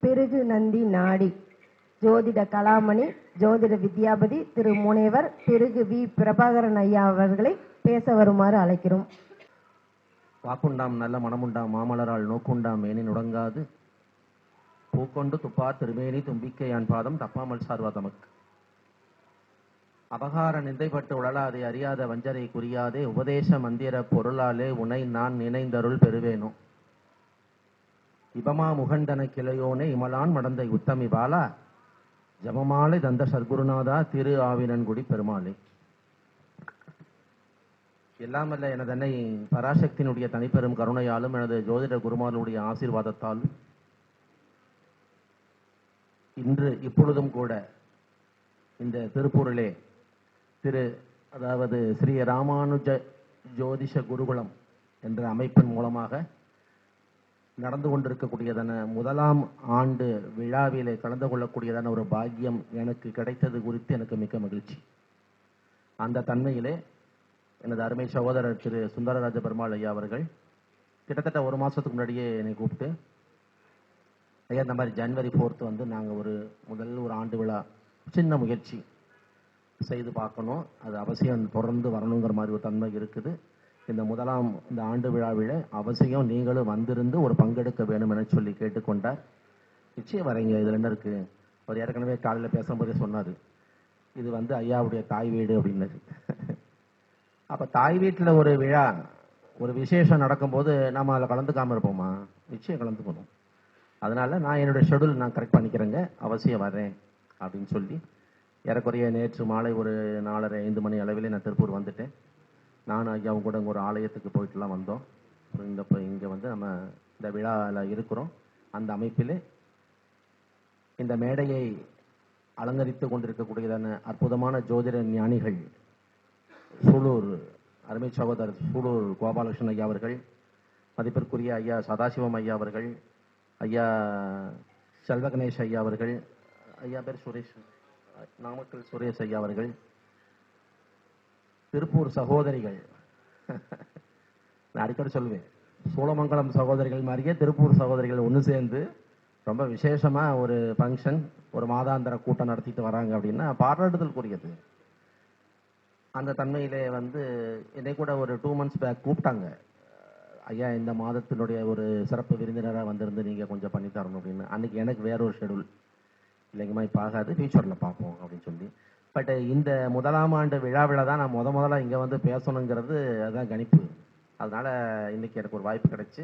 பிருகு நந்தி நாடி ஜோதிட கலாமணி ஜோதிட வித்யாபதி திரு முனைவர் பிருகு வி பிரபாகரன் ஐயா அவர்களை பேச வருமாறு அழைக்கிறோம். வாக்குண்டாம் நல்ல மனமுண்டாம் மாமலரால் நோக்குண்டாம் மேனி நுடங்காது பூக்கொண்டு துப்பார் திருமேனி தும்பிக்கையான் பாதம் தப்பாமல் சார்வா தமக்கு அபகார நிந்தைப்பட்டு உழலாதே அறியாத வஞ்சரை குறியாதே உபதேச மந்திர பொருளாலே உனை நான் நினைந்தருள் பெறுவேனோ இபமா முகண்டன கிளையோனே இமலான் மடந்தை உத்தமி பாலா ஜபமாலை தந்த சர்க்குருநாதா திரு ஆவினன்குடி பெருமாளே. எல்லாமல்ல எனது அன்னை பராசக்தியினுடைய தனிப்பெரும் கருணையாலும் எனது ஜோதிட குருமானுடைய ஆசீர்வாதத்தாலும் இன்று இப்பொழுதும் கூட இந்த திருப்பூரிலே அதாவது ஸ்ரீ ராமானுஜ ஜோதிஷ குருகுலம் என்ற அமைப்பின் மூலமாக நடந்து கொண்டிருக்கக்கூடியதான முதலாம் ஆண்டு விழாவிலே கலந்து கொள்ளக்கூடியதான ஒரு பாக்கியம் எனக்கு கிடைத்தது குறித்து எனக்கு மிக்க மகிழ்ச்சி. அந்த தன்மையிலே எனது அருமை சகோதரர் திரு சுந்தரராஜ பெருமாள் ஐயா அவர்கள் கிட்டத்தட்ட ஒரு மாதத்துக்கு முன்னாடியே என்னை கூப்பிட்டு, ஐயா இந்த மாதிரி ஜனவரி 4 வந்து நாங்கள் ஒரு ஆண்டு விழா சின்ன முயற்சி செய்து பார்க்கணும், அது அவசியம் தொடர்ந்து வரணுங்கிற மாதிரி ஒரு தன்மை இருக்குது. இந்த ஆண்டு விழாவில் அவசியம் நீங்களும் வந்திருந்து ஒரு பங்கெடுக்க வேணும் என சொல்லி கேட்டுக்கொண்டார். நிச்சயம் வரீங்க, இதில் என்ன இருக்கு. அவர் ஏற்கனவே காலையில் பேசும்போதே சொன்னார், இது வந்து ஐயாவுடைய தாய் வீடு அப்படின்னு. அப்போ தாய் வீட்டில் ஒரு விழா ஒரு விசேஷம் நடக்கும்போது நம்ம அதில் கலந்துக்காமல் இருப்போமா? நிச்சயம் கலந்துக்கணும். அதனால நான் என்னுடைய ஷெடியூல் நான் கரெக்ட் பண்ணிக்கிறேங்க, அவசியம் வரேன் அப்படின்னு சொல்லி ஏறக்குறைய நேற்று மாலை ஒரு 4:30-5 மணி அளவில் நான் திருப்பூர் வந்துட்டேன். நானும் ஐயாவும் கூட ஒரு ஆலயத்துக்கு போயிட்டுலாம் வந்தோம். இங்கே வந்து நம்ம இந்த விழாவில் இருக்கிறோம். அந்த அமைப்பிலே இந்த மேடையை அலங்கரித்து கொண்டிருக்கக்கூடியதான அற்புதமான ஜோதிட ஞானிகள் சூலூர் அருமை சகோதரர் சூலூர் கோபாலகிருஷ்ணன் ஐயா அவர்கள், மதிப்பிற்குரிய ஐயா சதாசிவம் ஐயா அவர்கள், ஐயா செல்வகணேஷ் ஐயா அவர்கள், ஐயா பேர் சுரேஷ், நாமக்கல் சுரேஷ் ஐயா அவர்கள், திருப்பூர் சகோதரிகள், நான் அடிக்கடி சொல்லுவேன் சோழமங்கலம் சகோதரிகள் மாதிரியே திருப்பூர் சகோதரிகள் ஒன்று சேர்ந்து ரொம்ப விசேஷமாக ஒரு ஃபங்க்ஷன், ஒரு மாதாந்திர கூட்டம் நடத்திட்டு வராங்க அப்படின்னா பாராட்டுதலுக்குரியது. அந்த தன்மையிலே வந்து என்னை கூட ஒரு 2 months பேக் கூப்பிட்டாங்க, ஐயா இந்த மாதத்தினுடைய ஒரு சிறப்பு விருந்தினராக வந்திருந்து நீங்கள் கொஞ்சம் பண்ணி தரணும் அப்படின்னு. அன்றைக்கி எனக்கு வேற ஒரு ஷெடியூல், இல்லைங்கம்மா இப்போ ஆகாது, ஃபியூச்சரில் பார்ப்போம் அப்படின்னு சொல்லி. பட் இந்த முதலாம் ஆண்டு விழாவில் தான் நான் முதல்ல இங்கே வந்து பேசணுங்கிறது அதுதான் கணிப்பு. அதனால் இன்றைக்கி எனக்கு ஒரு வாய்ப்பு கிடைச்சி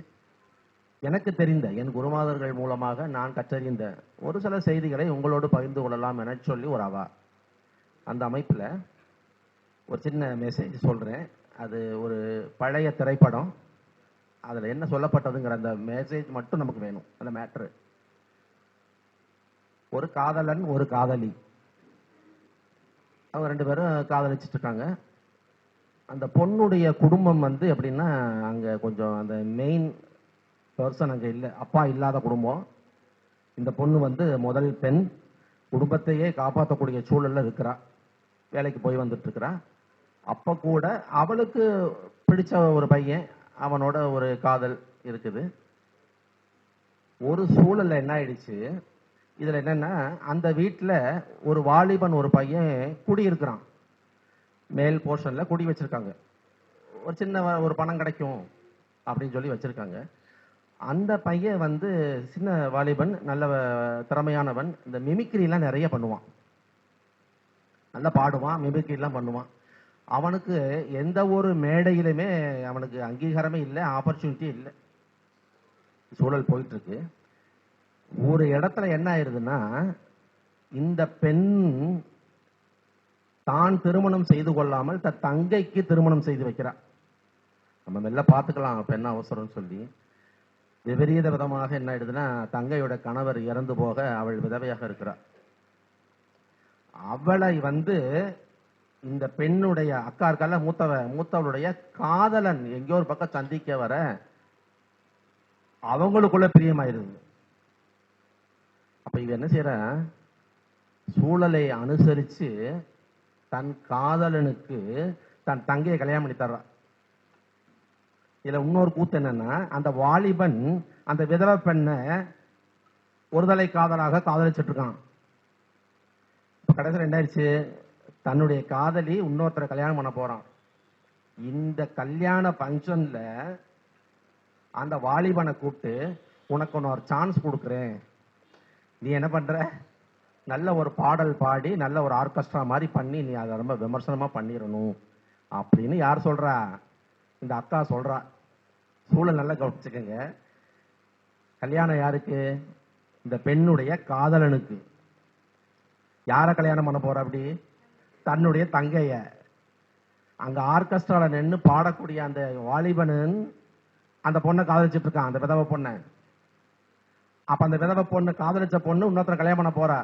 எனக்கு தெரிந்த என் குருமாதர்கள் மூலமாக நான் கற்றறிந்த ஒரு சில செய்திகளை உங்களோடு பகிர்ந்து கொள்ளலாம் என சொல்லி ஒரு அந்த அமைப்பில் ஒரு சின்ன மெசேஜ் சொல்கிறேன். அது ஒரு பழைய திரைப்படம், அதில் என்ன சொல்லப்பட்டதுங்கிற அந்த மெசேஜ் மட்டும் நமக்கு வேணும். அந்த மேட்ரு, ஒரு காதலன் ஒரு காதலி, அவங்க 2 பேரும் காதலிச்சுட்டு இருக்காங்க. அந்த பொண்ணுடைய குடும்பம் வந்து எப்படின்னா அங்கே கொஞ்சம் அந்த மெயின் பர்சன் அங்கே இல்லை, அப்பா இல்லாத குடும்பம். இந்த பொண்ணு வந்து முதல் பெண், குடும்பத்தையே காப்பாற்றக்கூடிய சூழலில் இருக்கிறா, வேலைக்கு போய் வந்துட்டு இருக்கிறா. அப்போ கூட அவளுக்கு பிடிச்ச ஒரு பையன், அவனோட ஒரு காதல் இருக்குது. ஒரு சூழல்ல என்ன ஆயிடுச்சு, இதுல என்னன்னா அந்த வீட்டில் ஒரு வாலிபன் ஒரு பையன் குடியிருக்கிறான், மேல் போர்ஷன்ல குடி வச்சிருக்காங்க. ஒரு சின்ன ஒரு பணம் கிடைக்கும் அப்படின்னு சொல்லி வச்சிருக்காங்க. அந்த பையன் வந்து சின்ன வாலிபன், நல்ல திறமையானவன், இந்த மிமிக்ரிலாம் நிறைய பண்ணுவான், நல்லா பாடுவான், மிமிக்ரிலாம் பண்ணுவான். அவனுக்கு எந்த ஒரு மேடையிலுமே அவனுக்கு அங்கீகாரமே இல்லை, ஆப்பர்ச்சுனிட்டி இல்லை. சூழல் போயிட்டு இருக்கு. ஒரு இடத்துல என்ன ஆயிருதுன்னா, இந்த பெண் தான் திருமணம் செய்து கொள்ளாமல் தன் தங்கைக்கு திருமணம் செய்து வைக்கிறார். நம்ம மெல்ல பார்த்துக்கலாம் பெண் அவசரம் சொல்லி. விபரீத விதமாக என்ன ஆயிடுதுன்னா, தங்கையோட கணவர் இறந்து போக அவள் விதவையாக இருக்கிறார். அவளை வந்து இந்த பெண்ணுடைய அக்கா இருக்கல மூத்தவளுடைய காதலன் எங்கேயோ ஒரு பக்கம் சந்திக்க வர அவங்களுக்குள்ள பிரியமாயிருது. அப்ப இது என்ன செய்யற, சூழலை அனுசரிச்சு தன் காதலனுக்கு தன் தங்கையை கல்யாணம் பண்ணி தர்றான். இதுல இன்னொரு கூத்து என்னன்னா, அந்த வாலிபன் அந்த விதவை பெண்ணை ஒருதலை காதலாக காதலிச்சுட்டு இருக்கான். இப்ப கடைசியில் என்ன ஆயிடுச்சு, தன்னுடைய காதலி இன்னொருத்தரை கல்யாணம் பண்ண போறான். இந்த கல்யாண பங்கன்ல அந்த வாலிபனை கூப்பிட்டு, உனக்கு ஒரு சான்ஸ் கொடுக்குறேன், நீ என்ன பண்ற, நல்ல ஒரு பாடல் பாடி நல்ல ஒரு ஆர்கெஸ்ட்ரா மாதிரி பண்ணி நீ அதை ரொம்ப விமர்சனமா பண்ணிடணும் அப்படின்னு யார் சொல்றா, இந்த அக்கா சொல்றா. சூழல் நல்லா கவனிச்சுக்கங்க. கல்யாணம் யாருக்கு, இந்த பெண்ணுடைய காதலனுக்கு. யார கல்யாணம் பண்ண போற, அப்படி தன்னுடைய தங்கைய. அங்க ஆர்கெஸ்ட்ரால நின்று பாடக்கூடிய அந்த வாலிபனன் அந்த பொண்ணை காதலிச்சிட்டு இருக்கான், அந்த விதவை பொண்ணை. அப்ப அந்த விதவை பொண்ணு காதலிச்ச பொண்ணு இன்னொருத்தர கல்யாணம் பண்ண போறா.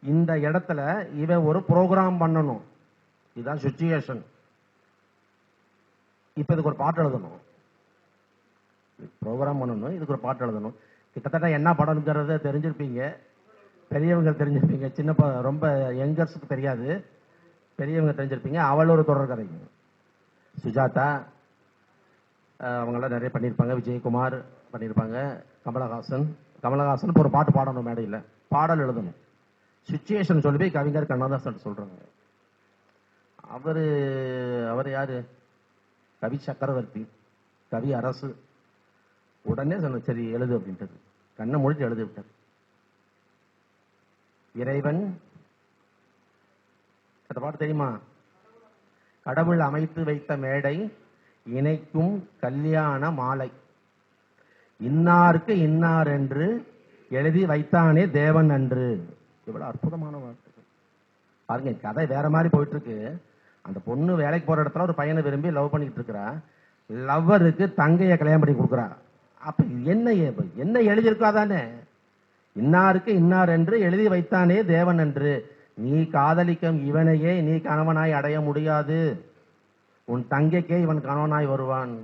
இந்த இடத்துல இவன் ஒரு ப்ரோக்ராம் பண்ணணும். இதுதான் சுச்சுவேஷன். இப்ப இதுக்கு ஒரு பாட்டு எழுதணும், ப்ரோக்ராம் பண்ணணும், இதுக்கு ஒரு பாட்டு எழுதணும். கிட்டத்தட்ட என்ன படம்ங்கிறத தெரிஞ்சிருப்பீங்க, பெரியவங்க தெரிஞ்சிருப்பீங்க, ரொம்ப யங்கர்ஸுக்கு தெரியாது, பெரியவங்க தெரிஞ்சிருப்பீங்க. அவள் ஒரு தொடர்கதை. சுஜாதா அவங்களாம் நிறைய பண்ணியிருப்பாங்க, விஜயகுமார் பண்ணியிருப்பாங்க, கமலஹாசன் ஒரு பாட்டு பாடணும், மேடையில் பாடல் எழுதணும். சுச்சுவேஷன் சொல்லி போய் கவிஞர் கண்ணதாசன் சொல்றாங்க. அவர் யாரு, கவி சக்கரவர்த்தி, கவி அரசு. உடனே சொன்ன சரி எழுது அப்படின்றது, கண்ணை மூடிட்டு எழுதி விட்டார். இறைவன் அந்த பாட்டு தெரியுமா, கடவுள் அமைத்து வைத்த மேடை இணைக்கும் கல்யாண மாலை, இன்னாருக்கு இன்னார் என்று எழுதி வைத்தானே தேவன் அன்று. இவ்வளவு அற்புதமான வார்த்தை பாருங்க. கதை வேற மாதிரி போயிட்டு இருக்கு. அந்த பொண்ணு வேலைக்கு போற இடத்துல ஒரு பையனை விரும்பி லவ் பண்ணிட்டு இருக்கிறா. லவ்வருக்கு தங்கைய கல்யாணம் பண்ணி கொடுக்குறா. அப்ப என்ன எழுதியிருக்கா தானே, இன்னாருக்கு இன்னார் என்று எழுதி வைத்தானே தேவன் என்று. நீ காதலிக்கும் இவனையே நீ கணவனாய் அடைய முடியாது, உன் தங்கைக்கே இவன் கணவனாய் வருவான்.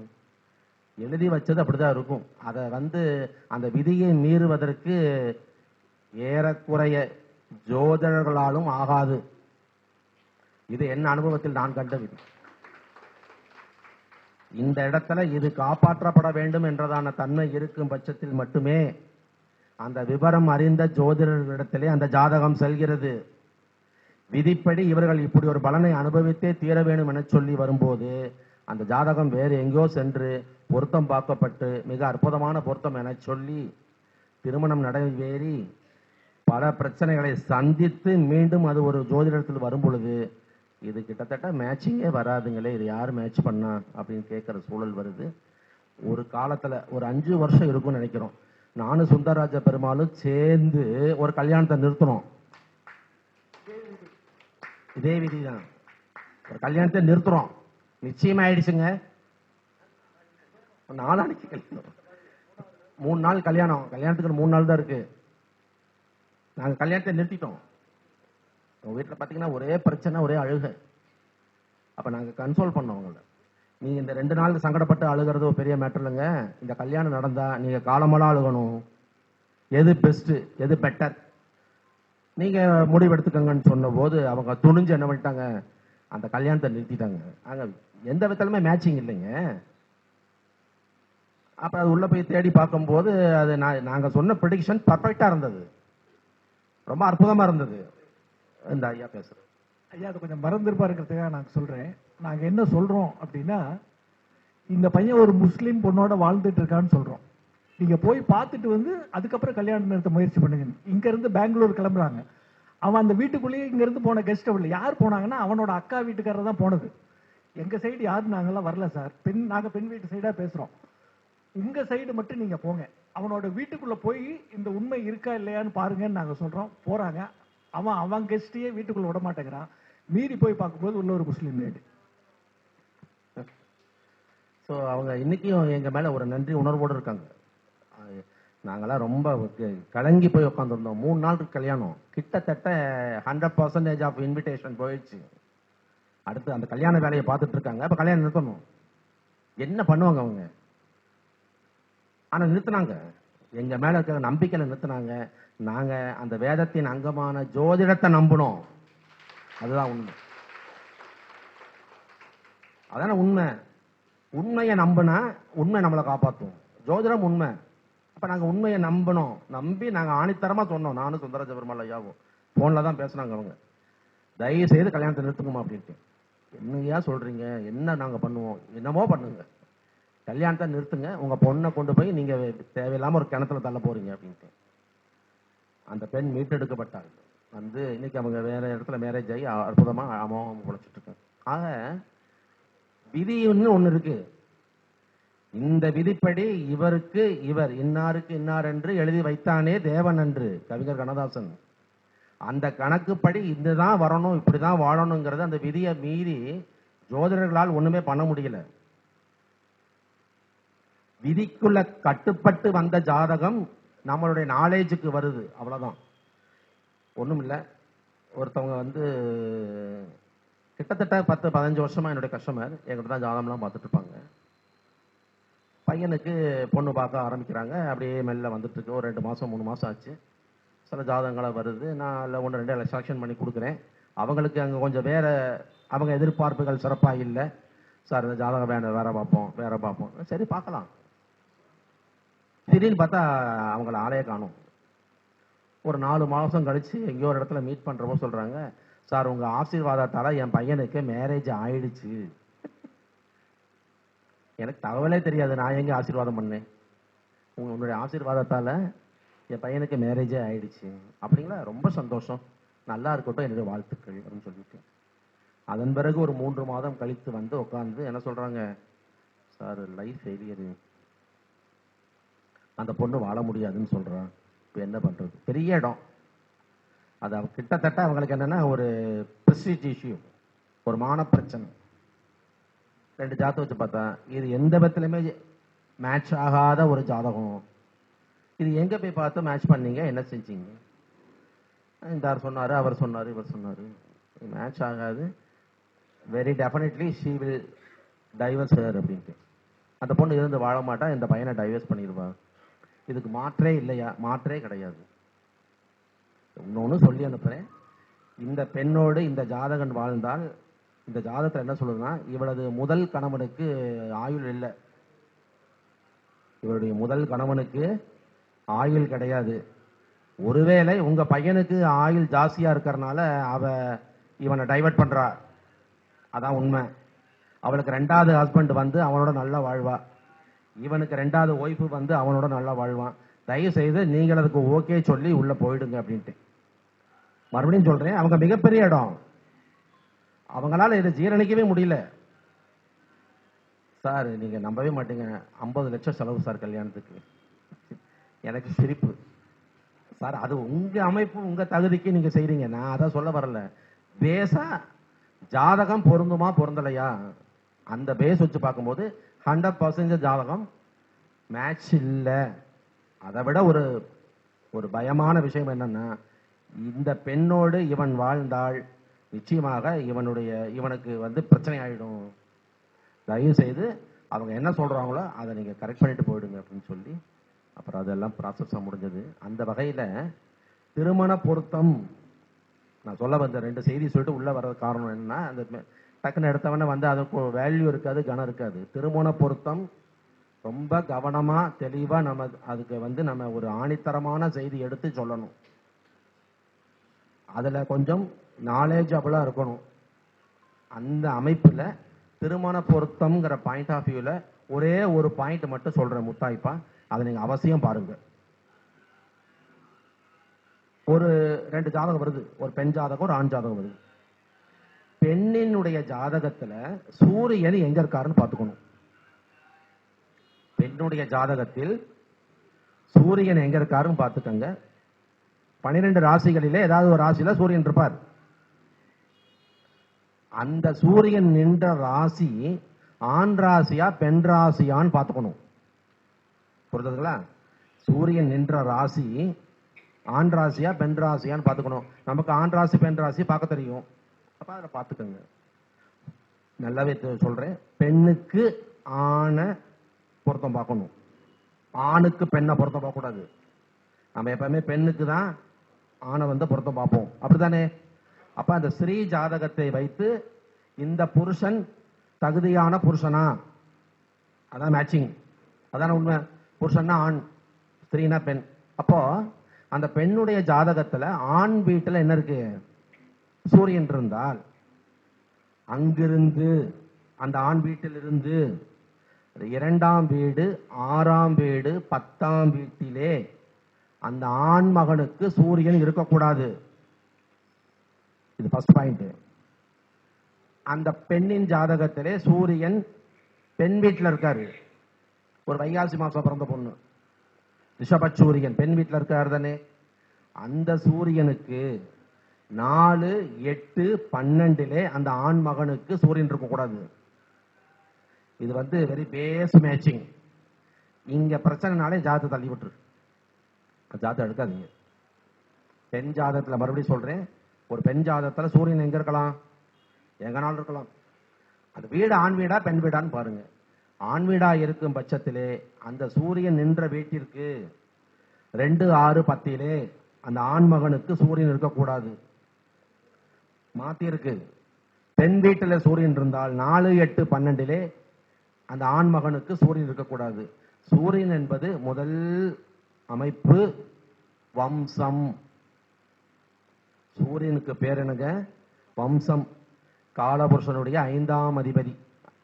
எழுதி வச்சது அப்படிதான் இருக்கும். அதை அந்த விதியை மீறுவதற்கு ஏறக்குறைய ஜோதிடர்களாலும் ஆகாது. இது என்ன அனுபவத்தில் நான் கண்ட விதி. இந்த இடத்துல இது காப்பாற்றப்பட வேண்டும் என்றதான தன்மை இருக்கும் பட்சத்தில் மட்டுமே அந்த விவரம் அறிந்த ஜோதிடர்களிடத்திலே அந்த ஜாதகம் செல்கிறது. விதிப்படி இவர்கள் இப்படி ஒரு பலனை அனுபவித்தே தீர வேண்டும் என சொல்லி வரும்போது அந்த ஜாதகம் வேறு எங்கோ சென்று பொருத்தம் பார்க்கப்பட்டு மிக அற்புதமான பொருத்தம் என சொல்லி திருமணம் நடைபெறி பல பிரச்சனைகளை சந்தித்து மீண்டும் அது ஒரு ஜோதிடத்தில் வரும் பொழுது இது கிட்டத்தட்ட மேட்சிங்கே வராதுங்களே, இது யார் மேட்ச் பண்ணா அப்படின்னு கேட்கிற சூழல் வருது. ஒரு காலத்துல ஒரு 5 வருஷம் இருக்கும்னு நினைக்கிறோம், நானும் சுந்தரராஜ பெருமாளும் சேர்ந்து ஒரு கல்யாணத்தை நிறுத்தணும். இதே விதிதான், ஒரு கல்யாணத்தை நிறுத்துறோம், நிச்சயம் ஆயிடுச்சுங்க. நாளானிக்கு கல்யாணம், 3 நாள் கல்யாணம், கல்யாணத்துக்கு 3 நாள் தான் இருக்கு. நாங்க கல்யாணத்தை நிறுத்திட்டோம். உங்க வீட்டுல பாத்தீங்கன்னா ஒரே பிரச்சனை, ஒரே அழுகை. அப்ப நாங்க கன்சோல் பண்ணோம் அவங்கள, நீங்க இந்த 2 நாள் சங்கடப்பட்டு அழுகிறது ஒரு பெரிய மேட்டர் இல்லைங்க, இந்த கல்யாணம் நடந்தா நீங்க காலமெல்லாம் அழுகணும். எது பெஸ்ட், எது பெட்டர், நீங்க முடிவெடுத்துக்கங்கன்னு சொன்ன போது அவங்க துணிஞ்சு என்ன பண்ணிட்டாங்க, அந்த கல்யாணத்தை நிறுத்திட்டாங்க. அங்க எந்த விதத்திலுமே மேட்சிங் இல்லைங்க. அப்ப அது உள்ள போய் தேடி பார்க்கும்போது அது நாங்க சொன்ன ப்ரெடிக்ஷன் பர்ஃபெக்டா இருந்தது, ரொம்ப அற்புதமா இருந்தது. இந்த ஐயா பேசுறேன். ஐயா அதை கொஞ்சம் மறந்துருப்பாருங்கிறதுக்காக நான் சொல்றேன். நாங்க என்ன சொல்றோம் அப்படின்னா, இந்த பையன் ஒரு முஸ்லீம் பொண்ணோட வாழ்ந்துட்டு இருக்கான்னு சொல்றோம். நீங்க போய் பார்த்துட்டு அதுக்கப்புறம் கல்யாணம் நிறுத்த முயற்சி பண்ணுங்க. இங்க இருந்து பெங்களூர் கிளம்புறாங்க, அவன் அந்த வீட்டுக்குள்ளேயே இங்க இருந்து போன கெஸ்ட் ஹவுஸ்ல யார் போனாங்கன்னா அவனோட அக்கா வீட்டுக்காரர் தான் போனது. எங்க சைடு யாரும் நாங்கெல்லாம் வரல சார், நாங்க பெண் வீட்டு சைடா பேசுறோம். உங்க சைடு மட்டும் நீங்க போங்க, அவனோட வீட்டுக்குள்ள போய் இந்த உண்மை இருக்கா இல்லையான்னு பாருங்கன்னு நாங்க சொல்றோம். போறாங்க, அவன் கெஸ்டையே வீட்டுக்குள்ள விட மாட்டேங்கிறான். மீறி போய் பார்க்கும்போது உள்ள ஒரு முஸ்லீம் வீடு. ஸோ அவங்க இன்னைக்கும் எங்க மேல ஒரு நன்றி உணர்வோடு இருக்காங்க. நாங்களாம் ரொம்ப கலங்கி போய் உட்காந்துருந்தோம். 3 நாள் கல்யாணம், கிட்டத்தட்ட 100% ஆஃப் இன்விடேஷன் போயிடுச்சு. அடுத்து அந்த கல்யாண வேலையை பார்த்துட்டு இருக்காங்க. அப்ப கல்யாணம் நிறுத்தணும், என்ன பண்ணுவாங்க அவங்க? ஆனா நிறுத்தினாங்க, எங்க மேல இருக்கிற நம்பிக்கையில நிறுத்தினாங்க. நாங்க அந்த வேதத்தின் அங்கமான ஜோதிடத்தை நம்பணும், அதுதான் உண்மை, அதான உண்மை. உண்மையை நம்பினா உண்மை நம்மளை காப்பாற்றும். ஜோதிடம் உண்மை, அப்ப நாங்க உண்மையை நம்பி நாங்க ஆணித்தரமா சொன்னோம். நானும் சுந்தரராஜ பெருமாள் ஐயாவும் போன்ல தான் பேசினாங்க. அவங்க தயவு செய்து கல்யாணத்தை நிறுத்துக்குமா அப்படின்ட்டு. என்னையா சொல்றீங்க, என்ன நாங்க பண்ணுவோம், என்னமோ பண்ணுங்க, கல்யாணத்தை நிறுத்துங்க, உங்க பொண்ணை கொண்டு போய் நீங்க தேவையில்லாம ஒரு கிணத்துல தள்ள போறீங்க அப்படின்ட்டு. அந்த பெண் மீட்டெடுக்கப்பட்டாங்க. வந்து இன்னைக்கு அவங்க வேற இடத்துல மேரேஜ் ஆகி அற்புதமா அமோகம் குழைச்சிட்டு இருக்காங்க. ஆக விதின்னு ஒண்ணு இருக்கு. இந்த விதிப்படி இவருக்கு இவர், இன்னாருக்கு இன்னார் என்று எழுதி வைத்தானே தேவன் என்று கவிஞர் கண்ணதாசன். அந்த கணக்குப்படி இதுதான் வரணும், இப்படிதான் வாழணுங்கிறது அந்த விதியை மீறி ஜோதிடர்களால் ஒண்ணுமே பண்ண முடியல. விதிக்குள்ள கட்டுப்பட்டு வந்த ஜாதகம் நம்மளுடைய நாலேஜுக்கு வருது, அவ்வளவுதான், ஒண்ணும் இல்லை. ஒருத்தவங்க வந்து கிட்டத்தட்ட 10-15 வருஷமா என்னுடைய கஸ்டமர் என்கிட்ட தான் ஜாதகம்லாம் பார்த்துட்டு இருப்பாங்க. பையனுக்கு பொண்ணு பார்க்க ஆரம்பிக்கிறாங்க. அப்படியே மெல்ல வந்துட்டு இருக்கு. ஒரு 2 மாசம் 3 மாசம் ஆச்சு. சில ஜாதகங்களை வருது. நான் இல்லை 1-2 செலக்ஷன் பண்ணி கொடுக்குறேன். அவங்களுக்கு அங்கே கொஞ்சம் வேற, அவங்க எதிர்பார்ப்புகள் சிறப்பாக இல்லை. சார் இந்த ஜாதகம் வேற பார்ப்போம். சரி பார்க்கலாம். திடீர்னு பார்த்தா அவங்கள ஆளையே காணும். ஒரு 4 மாசம் கழிச்சு எங்கேயோ ஒரு இடத்துல மீட் பண்றப்போ சொல்றாங்க, சார் உங்க ஆசீர்வாதத்தால என் பையனுக்கு மேரேஜ் ஆயிடுச்சு. எனக்கு தகவலே தெரியாது, நான் எங்க ஆசீர்வாதம் பண்ணேன். உன்னுடைய ஆசீர்வாதத்தால என் பையனுக்கு மேரேஜே ஆயிடுச்சு. அப்படிங்களா, ரொம்ப சந்தோஷம், நல்லா இருக்கட்டும், என்னுடைய வாழ்த்துக்கள் அப்படின்னு சொல்லிட்டு அதன் பிறகு ஒரு 3 மாதம் கழித்து வந்து உட்காந்து என்ன சொல்றாங்க, சார் லைஃப் ஃபெயிலியர், அந்த பொண்ணு வாழ முடியாதுன்னு சொல்றான். இப்போ என்ன பண்றது? பெரிய இடம் அது. கிட்டத்தட்ட அவங்களுக்கு என்னன்னா ஒரு பிரஸ்டீஜ் இஷ்யூ, ஒரு மான பிரச்சனை. 2 ஜாதகம் வச்சு பார்த்தா இது எந்த விதத்திலுமே மேட்ச் ஆகாத ஒரு ஜாதகம். இது எங்க போய் பார்த்து மேட்ச் பண்ணீங்க, என்ன செஞ்சீங்க? இந்த சொன்னாரு, அவர் சொன்னாரு, இவர் சொன்னாரு, மேட்ச் ஆகாது, very definitely she will divorce her அப்படின்ட்டு. அந்த பொண்ணு இருந்து வாழ மாட்டா, இந்த பையனை டைவர்ஸ் பண்ணிடுவா. இதுக்கு மாற்றே இல்லையா? மாற்றே கிடையாது. இன்னொன்னு சொல்லி அனுப்புறேன். இந்த பெண்ணோடு இந்த ஜாதகன் வாழ்ந்தால், இந்த ஜாதகத்தில் என்ன சொல்லுதுன்னா, இவளது முதல் கணவனுக்கு ஆயுள் இல்லை, இவருடைய முதல் கணவனுக்கு ஆயுள் கிடையாது. ஒருவேளை உங்க பையனுக்கு ஆயுள் ஜாஸ்தியா இருக்கிறனால இவனை டைவர்ட் பண்றா, அதான் உண்மை. அவளுக்கு 2வது ஹஸ்பண்ட் வந்து அவனோட நல்லா வாழ்வா, இவனுக்கு 2வது ஒய்ஃபு வந்து அவனோட நல்லா வாழ்வான். தயவு செய்து நீங்கள் அதுக்கு ஓகே சொல்லி உள்ள போயிடுங்க அப்படின்ட்டு. மறுபடியும் சொல்றேன், அவங்க மிகப்பெரிய இடம், அவங்களால இதை ஜீரணிக்கவே முடியல. சார் நீங்க நம்பவே மாட்டீங்க, 50 லட்சம் செலவு சார் கல்யாணத்துக்கு. எனக்கு சிரிப்பு. சார் அது உங்க அமைப்பு, உங்க தகுதிக்கு நீங்க செய்றீங்க, நான் அதான் சொல்ல வரல. பேஸா ஜாதகம் பொருந்துமா பொருந்தலையா, அந்த பேஸ் வச்சு பார்க்கும்போது 100% ஜாதகம் மேட்ச் இல்லை. அதை விட ஒரு பயமான விஷயம் என்னன்னா, இந்த பெண்ணோடு இவன் வாழ்ந்தால் நிச்சயமாக இவனுக்கு வந்து பிரச்சனை ஆயிடும். தயவு செய்து அவங்க என்ன சொல்றாங்களோ அதை நீங்க கரெக்ட் பண்ணிட்டு போயிடுங்க அப்படின்னு சொல்லி அப்புறம் அதெல்லாம் ப்ராசஸாக முடிஞ்சது. அந்த வகையில திருமண பொருத்தம் நான் சொல்ல வந்த 2 செய்தி சொல்லிட்டு உள்ள வர்றது காரணம் என்னன்னா, அந்த டக்குன்னு எடுத்தவன வந்து அதுக்கு வேல்யூ இருக்காது, கனம் இருக்காது. திருமண பொருத்தம் ரொம்ப கவனமா தெளிவா நம்ம அதுக்கு வந்து நம்ம ஒரு ஆணித்தரமான செய்தி எடுத்து சொல்லணும். அதுல கொஞ்சம் நாலேஜபிளா இருக்கணும். அந்த அமைப்புல திருமண பொருத்தம்ங்கிற பாயிண்ட் ஆஃப் வியூல ஒரே ஒரு பாயிண்ட் மட்டும் சொல்றேன் முத்தாய்ப்பா, அதை நீங்க அவசியம் பாருங்க. ஒரு 2 ஜாதகம் வருது, ஒரு பெண் ஜாதகம் ஒரு ஆண் ஜாதகம் வருது. பெண்ணினுடைய ஜாதகத்துல சூரியன் எங்க இருக்காருன்னு பாத்துக்கணும். பெண்ணுடைய ஜாதகத்தில் சூரியன் எங்க இருக்காருன்னு பாத்துக்கங்க. 12 ராசிகளிலே ஏதாவது ஒரு ராசியில சூரியன் இருப்பார். அந்த சூரியன் நின்ற ராசி ஆண் ராசியா பெண் ராசியான்னு பாத்துக்கணும். புரியுதுங்களா? சூரியன் நின்ற ராசி ஆண் ராசியா பெண் ராசியான்னு பாத்துக்கணும். நமக்கு ஆண் ராசி பெண் ராசி பார்க்க தெரியும், அப்ப அதில் பார்த்துக்கோங்க. நல்லாவே சொல்றேன், பெண்ணுக்கு ஆணை பொருத்தம் பார்க்கணும், ஆணுக்கு பெண்ணை பொருத்தம் பார்க்கக்கூடாது. நம்ம எப்பவுமே பெண்ணுக்கு தான் ஆணை வந்து பொருத்தம் பார்ப்போம், அப்படித்தானே? அப்ப அந்த ஸ்ரீ ஜாதகத்தை வைத்து இந்த புருஷன் தகுதியான புருஷனா, அதான் மேட்சிங், அதான உண்மை. புருஷன்னா ஆண், ஸ்திரீனா பெண். அப்போ அந்த பெண்ணுடைய ஜாதகத்துல ஆண் வீட்டுல என்ன இருக்கு? சூரியன் இருந்தால் அங்கிருந்து அந்த ஆண் வீட்டிலிருந்து 2ஆம் வீடு, 6ஆம் வீடு, 10ஆம் வீட்டிலே அந்த ஆண் மகனுக்கு சூரியன் இருக்கக்கூடாது. இது ஃபர்ஸ்ட் பாயிண்ட். அந்த பெண்ணின் ஜாதகத்திலே சூரியன் பெண் வீட்டில் இருக்காரு. ஒரு வைகாசி மாசம் பிறந்த பொண்ணு, ரிஷபச்சூரியன் பெண் வீட்டில் இருக்காரு தானே. அந்த சூரியனுக்கு 4, 8, 12 அந்த ஆண் மகனுக்கு சூரியன் இருக்கக்கூடாது. இது வெரி பேஸ் மேட்சிங். இங்க பிரச்சனைனாலே ஜாதகத்தை தள்ளி விட்டுரு. ஜாதகம் எடுக்காதீங்க. பெண் ஜாதகத்துல மறுபடியும் சொல்றேன், ஒரு பெண் ஜாதகத்துல சூரியன் எங்க இருக்கலாம்? எங்கனாலும் இருக்கலாம். அந்த வீடு ஆண் வீடா பெண் வீடான்னு பாருங்க. ஆண் வீடா இருக்கும் பட்சத்திலே அந்த சூரியன் நின்ற வீட்டிற்கு 2, 6, 10 அந்த ஆண் மகனுக்கு சூரியன் இருக்கக்கூடாது. மாத்தி இருக்கு. பெண் வீட்டில் சூரியன் இருந்தால் 4, 8, 12 அந்த ஆண் மகனுக்கு சூரியன் இருக்கக்கூடாது. சூரியன் என்பது முதல் அமைப்பு வம்சம். சூரியனுக்கு பேர் என்னங்க? வம்சம். காலபுருஷனுடைய 5ஆம் அதிபதி.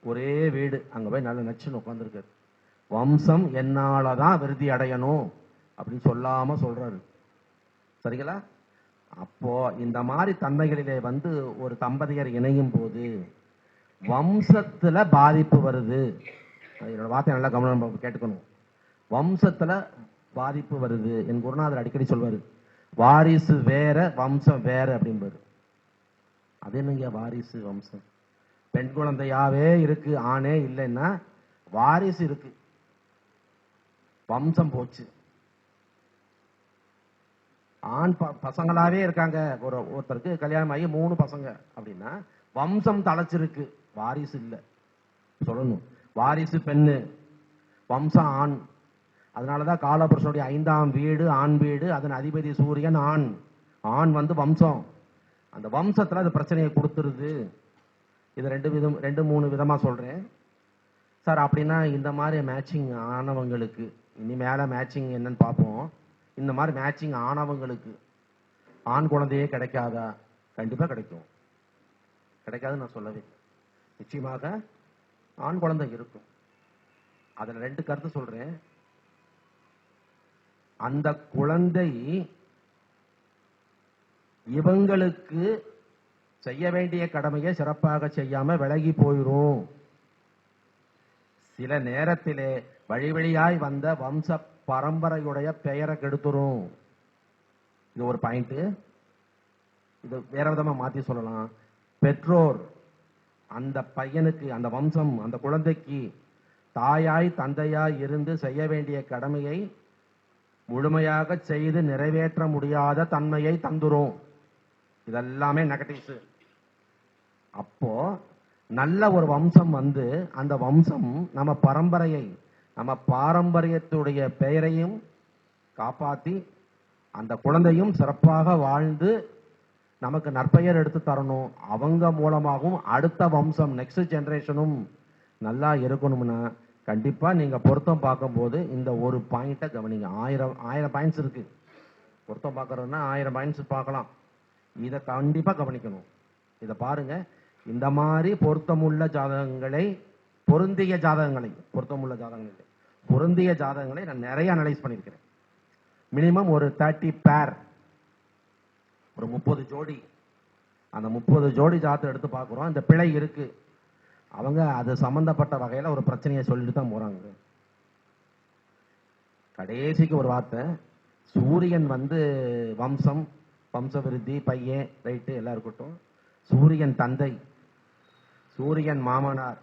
ஒரே வீடு, அங்க போய் நல்ல நச்சுன்னு உட்கார்ந்துருக்காரு. வம்சம் என்னாலதான் விருத்தி அடையணும் அப்படின்னு சொல்லாம சொல்றாரு. சரிங்களா? அப்போ இந்த மாதிரி தன்மைகளிலே ஒரு தம்பதியர் இணையும் போது வம்சத்துல பாதிப்பு வருது. என்னோட வார்த்தை நல்லா கவனம் கேட்டுக்கணும். வம்சத்துல பாதிப்பு வருது. என் குருநாதர் அடிக்கடி சொல்வாரு, வாரிசு வேற வம்சம் வேற அப்படின்பாரு. அது என்னங்க வாரிசு வம்சம்? பெண் குழந்தையாவே இருக்கு, ஆணே இல்லைன்னா வாரிசு இருக்கு, வம்சம் போச்சு. ஆண் பசங்களாவே இருக்காங்க, ஒருத்தருக்கு கல்யாணம் ஆகி 3 பசங்க அப்படின்னா வம்சம் தலைச்சிருக்கு, வாரிசு இல்லை. சொல்லணும், வாரிசு பெண்ணு, வம்சம் ஆண். அதனாலதான் காலபுருஷனுடைய 5ஆம் வீடு ஆண் வீடு, அதன் அதிபதி சூரியன் ஆண். ஆண் வம்சம். அந்த வம்சத்துல அது பிரச்சனையை கொடுத்துருது. இது 2-3 விதமா சொல்றேன் சார். அப்படின்னா இந்த மாதிரி மேட்சிங் ஆனவங்களுக்கு, இனி மேல மேட்சிங் என்னன்னு பார்ப்போம். இந்த மாதிரி மேட்சிங் ஆனவங்களுக்கு ஆண் குழந்தையே கிடைக்காதா? கண்டிப்பா கிடைக்கும். கிடைக்காதுன்னு நான் சொல்லவே. நிச்சயமாக ஆண் குழந்தை இருக்கும். அதுல 2 கருத்து சொல்றேன். அந்த குழந்தை இவங்களுக்கு செய்ய வேண்டிய கடமையை சிறப்பாக செய்யாம விலகி போயிரும். சில நேரத்திலே வழி வழியாய் வந்த வம்ச பரம்பரையுடைய பெயரை கெடுத்துரும். இது ஒரு பாயிண்ட். இது வேற விதமா மாத்தி சொல்லலாம். பெற்றோர் அந்த பையனுக்கு, அந்த வம்சம், அந்த குழந்தைக்கு தாயாய் தந்தையாய் இருந்து செய்ய வேண்டிய கடமையை முழுமையாக செய்து நிறைவேற்ற முடியாத தன்மையை தந்துரும். இதெல்லாமே நெகட்டிவ்ஸ். அப்போ நல்ல ஒரு வம்சம் அந்த வம்சம் நம்ம பரம்பரையை, நம்ம பாரம்பரியத்துடைய பெயரையும் காப்பாத்தி அந்த குழந்தையும் சிறப்பாக வாழ்ந்து நமக்கு நற்பெயர் எடுத்து தரணும். அவங்க மூலமாகவும் அடுத்த வம்சம், நெக்ஸ்ட் ஜெனரேஷனும் நல்லா இருக்கணும்னா கண்டிப்பா நீங்க பொருத்தம் பார்க்கும்போது இந்த ஒரு பாயிண்ட கவனிங்க. 1000 பாயிண்ட்ஸ் இருக்கு. பொருத்தம் பார்க்கறதுன்னா 1000 பாயிண்ட்ஸ் பார்க்கலாம். இதை கண்டிப்பா கவனிக்கணும். இதை பாருங்க. இந்த மாதிரி பொருத்தமுள்ள ஜாதகங்களை, பொருந்திய ஜாதகங்களை, பொருத்தமுள்ள ஜாதகங்களை, பொருந்திய ஜாதகங்களை நான் நிறைய அனலைஸ் பண்ணியிருக்கிறேன். மினிமம் ஒரு 30 பேர், ஒரு 30 ஜோடி. அந்த 30 ஜோடி ஜாதகம் எடுத்து பார்க்குறோம். இந்த பிழை இருக்கு, அவங்க அது சம்பந்தப்பட்ட வகையில ஒரு பிரச்சனையை சொல்லிட்டு தான் போறாங்க. கடைசிக்கு ஒரு வார்த்தை, சூரியன் வம்சம், வம்ச விருத்தி, பையன், ரைட்டு எல்லாம் இருக்கட்டும். சூரியன் தந்தை, சூரியன் மாமனார்,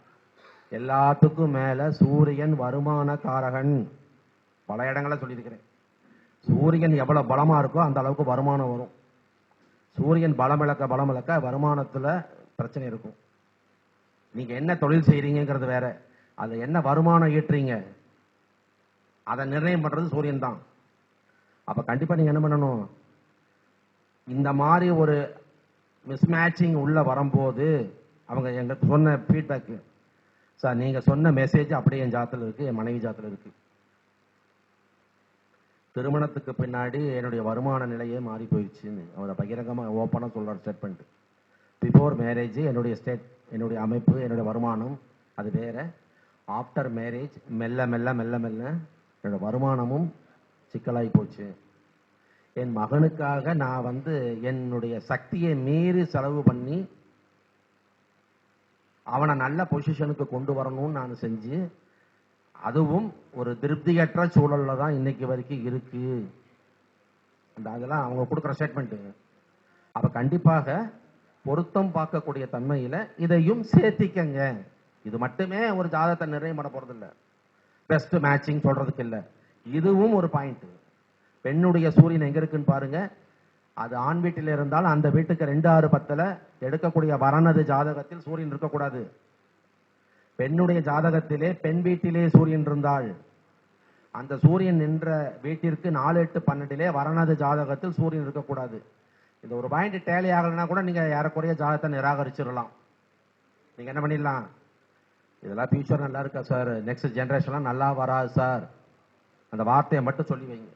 எல்லாத்துக்கும் மேல சூரியன் வருமான காரகன். பல இடங்கள சொல்லியிருக்கிறேன். சூரியன் எவ்வளவு பலமா இருக்கோ அந்த அளவுக்கு வருமானம் வரும். சூரியன் பலம் இழக்க வருமானத்துல பிரச்சனை இருக்கும். நீங்க என்ன தொழில் செய்யறீங்கிறது வேற, அது என்ன வருமானம் ஈட்டுறீங்க அதை நிர்ணயம் பண்றது சூரியன் தான். அப்ப கண்டிப்பா நீங்க என்ன பண்ணணும், இந்த மாதிரி ஒரு மிஸ்மேட்சிங் உள்ள வரும்போது அவங்க எங்களுக்கு சொன்ன ஃபீட்பேக், சார் நீங்க சொன்ன மெசேஜ் அப்படியே என் ஜாதத்துல இருக்கு, என் மனைவி ஜாதத்துல இருக்கு. திருமணத்துக்கு பின்னாடி என்னுடைய வருமான நிலையே மாறி போயிடுச்சுன்னு அவரை பகிரங்கமாக ஓப்பனாக சொல்கிறார் ஸ்டேட்மெண்ட். பிஃபோர் மேரேஜ் என்னுடைய அமைப்பு, என்னுடைய வருமானம் அது வேற. ஆஃப்டர் மேரேஜ் மெல்ல மெல்ல மெல்ல மெல்ல என்னோட வருமானமும் சிக்கலாகி போச்சு. என் மகனுக்காக நான் என்னுடைய சக்தியை மீறி செலவு பண்ணி அவனை நல்ல பொசிஷனுக்கு கொண்டு வரணும்னு நான் செஞ்சு, அதுவும் ஒரு திருப்தியற்ற சூழல்ல தான் இன்னைக்கு வரைக்கும் இருக்கு. அதெல்லாம் அவங்க கொடுக்குற ஸ்டேட்மெண்ட். அப்ப கண்டிப்பாக பொருத்தம் பார்க்கக்கூடிய தன்மையில இதையும் சேர்த்திக்கங்க. இது மட்டுமே ஒரு ஜாதகத்தை நிறைய பண்ண போறது இல்ல, பெஸ்ட் மேட்சிங் சொல்றதுக்கு இல்ல. இதுவும் ஒரு பாயிண்ட். பெண்ணுடைய சூரியன் எங்க இருக்குன்னு பாருங்க. அது ஆண் வீட்டில் இருந்தால் அந்த வீட்டுக்கு 2, 6, 10 எடுக்கக்கூடிய வரனது ஜாதகத்தில் சூரியன் இருக்கக்கூடாது. பெண்ணுடைய ஜாதகத்திலே பெண் வீட்டிலே சூரியன் இருந்தால் அந்த சூரியன் நின்ற வீட்டிற்கு 4, 8, 12 வரனது ஜாதகத்தில் சூரியன் இருக்கக்கூடாது. இந்த ஒரு பாயிண்ட் டேலி ஆகலைன்னா கூட நீங்க ஏறக்குறைய ஜாதகத்தை நிராகரிச்சிடலாம். நீங்க என்ன பண்ணிடலாம், இதெல்லாம் ஃபியூச்சர் நல்லா இருக்கா சார், நெக்ஸ்ட் ஜெனரேஷன்லாம் நல்லா வராது சார், அந்த வார்த்தையை மட்டும் சொல்லி வைங்க.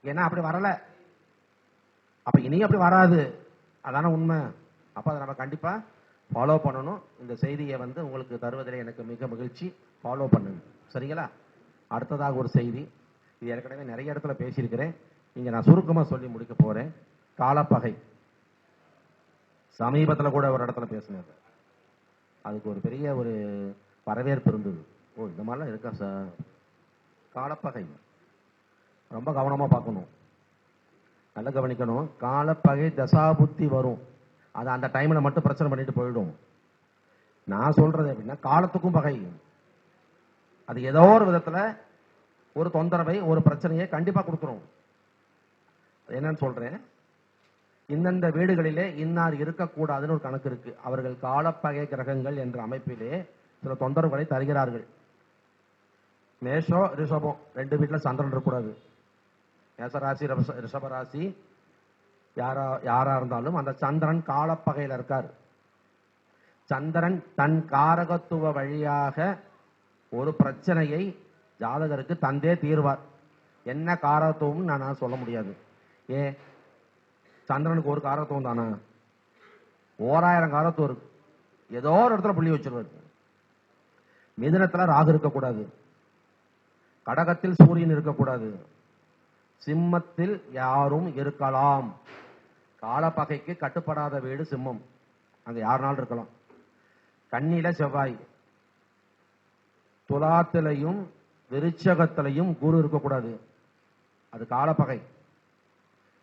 ஏன்னா அப்படி வரல, அப்ப இனி அப்படி வராது, அதான உண்மை. அப்ப அதை நம்ம கண்டிப்பா ஃபாலோ பண்ணணும். இந்த செய்தியை உங்களுக்கு தருவதில் எனக்கு மிக மகிழ்ச்சி. ஃபாலோ பண்ணுங்க, சரிங்களா? அடுத்ததாக ஒரு செய்தி, இது ஏற்கனவே நிறைய இடத்துல பேசியிருக்கிறேன், இங்க நான் சுருக்கமா சொல்லி முடிக்க போறேன். காலப்பகை சமீபத்தில் கூட ஒரு இடத்துல பேசினது, அதுக்கு ஒரு பெரிய ஒரு வரவேற்பு இருந்தது. ஓ, இந்த மாதிரிலாம் இருக்கா சார்? காலப்பகை ரொம்ப கவனமா பார்க்கணும், நல்லா கவனிக்கணும். காலப்பகை தசாபுத்தி வரும், அது அந்த டைம்ல மட்டும் பிரச்சனை பண்ணிட்டு போயிடும். நான் சொல்றது அப்படின்னா காலத்துக்கும் பகை, அது ஏதோ ஒரு விதத்துல ஒரு தொந்தரவை, ஒரு பிரச்சனையை கண்டிப்பா கொடுத்துரும். என்னன்னு சொல்றேன், இந்தந்த வீடுகளிலே இன்னார் இருக்கக்கூடாதுன்னு ஒரு கணக்கு இருக்கு. அவர்கள் காலப்பகை கிரகங்கள் என்ற அமைப்பிலே சில தொந்தரவுகளை தருகிறார்கள். மேஷோ ரிஷபம் 2 வீட்டுல சந்திரன் இருக்கக்கூடாது. மேசராசி ரிஷபராசி யாரா இருந்தாலும் அந்த சந்திரன் காலப்பகையில இருக்கார். சந்திரன் தன் காரகத்துவ வழியாக ஒரு பிரச்சனையை ஜாதகருக்கு தந்தே தீர்வார். என்ன காரகத்துவம் நான் சொல்ல முடியாது. ஏன், சந்திரனுக்கு ஒரு காரகத்துவம் தானா? 1000 காரகத்துவம் இருக்கு. ஏதோ ஒரு இடத்துல புள்ளி வச்சிருவாரு. மிதுனத்துல ராகு இருக்கக்கூடாது, கடகத்தில் சூரியன் இருக்கக்கூடாது, சிம்மத்தில் யாரும் இருக்கலாம். காலப்பகைக்கு கட்டுப்படாத வீடு சிம்மம், அங்க யாருனாலும் இருக்கலாம். கன்னியில செவ்வாய், துலாத்திலையும் விருச்சகத்திலையும் குரு இருக்கக்கூடாது, அது காலப்பகை.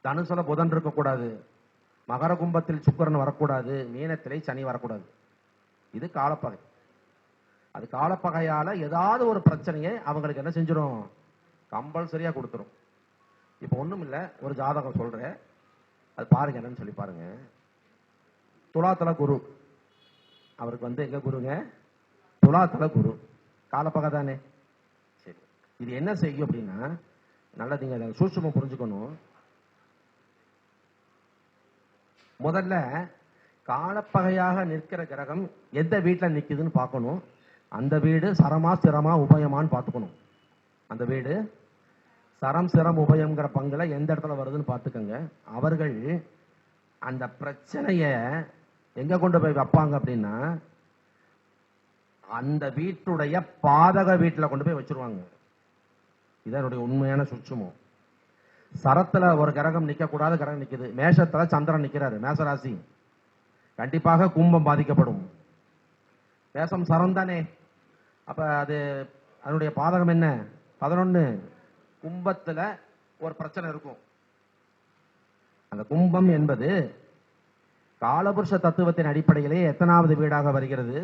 தனுசுல புதன் இருக்கக்கூடாது, மகர கும்பத்தில் சுக்கிரன் வரக்கூடாது, மீனத்திலே சனி வரக்கூடாது. இது காலப்பகை. அது காலப்பகையால ஏதாவது ஒரு பிரச்சனையை அவங்களுக்கு என்ன செஞ்சிடும், கம்பல்சரியா கொடுத்துரும். இப்ப ஒண்ணும் இல்ல, ஒரு ஜாதகம் சொல்றேன், அது பாருங்க, என்னன்னு சொல்லி பாருங்க. துலாத்தல குரு, அவருக்கு எங்க குருங்க, துலாத்தல குரு, காலப்பகை தானே. சரி, இது என்ன செய்யும் அப்படின்னா, நல்லா நீங்க சூட்சுமம் புரிஞ்சுக்கணும். முதல்ல காலப்பகையாக நிற்கிற கிரகம் எந்த வீட்டுல நிக்குதுன்னு பார்க்கணும். அந்த வீடு சரமா சிரமா உபயமான்னு பார்த்துக்கணும். அந்த வீடு சரம் சிரம் உபயம்ங்கிற பங்குல எந்த இடத்துல வருதுன்னு பார்த்துக்கங்க. அவர்கள் அந்த பிரச்சனைய எங்க கொண்டு போய் வைப்பாங்க அப்படின்னா, அந்த வீட்டுடைய பாதக வீட்டுல கொண்டு போய் வச்சிருவாங்க. இதனுடைய உண்மையான சுட்சுமம். சரத்துல ஒரு கிரகம் நிக்க கூடாத கிரகம் நிக்குது. மேஷத்துல சந்திரன் நிக்கிறாரு, மேசராசி, கண்டிப்பாக கும்பம் பாதிக்கப்படும். மேசம் சரம் தானே, அப்ப அது அதனுடைய பாதகம் என்ன, 11. கும்பத்துல ஒரு பிரச்சனை இருக்கும். அந்த கும்பம் என்பது காலபுருஷ தத்துவத்தின் அடிப்படையிலே எத்தனாவது வீடாக வருகிறது,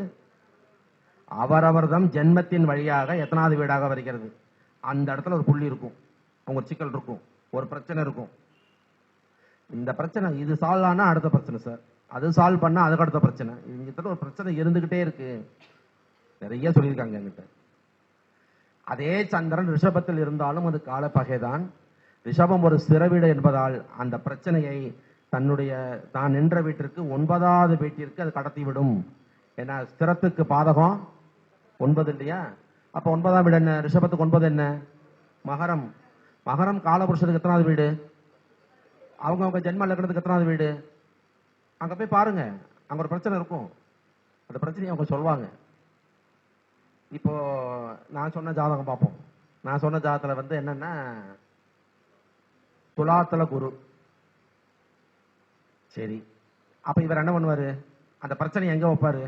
அவரவர்தம் ஜென்மத்தின் வழியாக எத்தனாவது வீடாக வருகிறது. அந்த இடத்துல ஒரு புள்ளி இருக்கும், அவங்க சிக்கல் இருக்கும், ஒரு பிரச்சனை இருக்கும். இந்த பிரச்சனை இது சால்வ் ஆனா அடுத்த பிரச்சனை சார், அது சால்வ் பண்ணா அதுக்கு அடுத்த பிரச்சனை. இங்க ஒரு பிரச்சனை இருந்துகிட்டே இருக்கு. நிறைய சொல்லியிருக்காங்க என்கிட்ட. அதே சந்திரன் ரிஷபத்தில் இருந்தாலும் அது காலப்பகைதான். ரிஷபம் ஒரு ஸ்திர என்பதால் அந்த பிரச்சனையை தான் நின்ற வீட்டிற்கு 9வது வீட்டிற்கு அது கடத்தி விடும். ஏன்னா ஸ்திரத்துக்கு பாதகம் 9 இல்லையா? அப்ப 9ஆம் வீடு என்ன, ரிஷபத்துக்கு 9 என்ன, மகரம். மகரம் காலபுருஷனுக்கு எத்தனாவது வீடு? அவங்க ஜென்ம லக்னத்துக்கு எத்தனாவது வீடு? அங்க போய் பாருங்க, அங்க ஒரு பிரச்சனை இருக்கும். அந்த பிரச்சனையை அவங்க சொல்லுவாங்க. இப்போ நான் சொன்ன ஜாதகம் பார்ப்போம். நான் சொன்ன ஜாதகத்துல என்னன்னா துலாத்துல குரு. சரி, அப்ப இவர் என்ன பண்ணுவாரு? அந்த பிரச்சனை எங்க வைப்பாரு?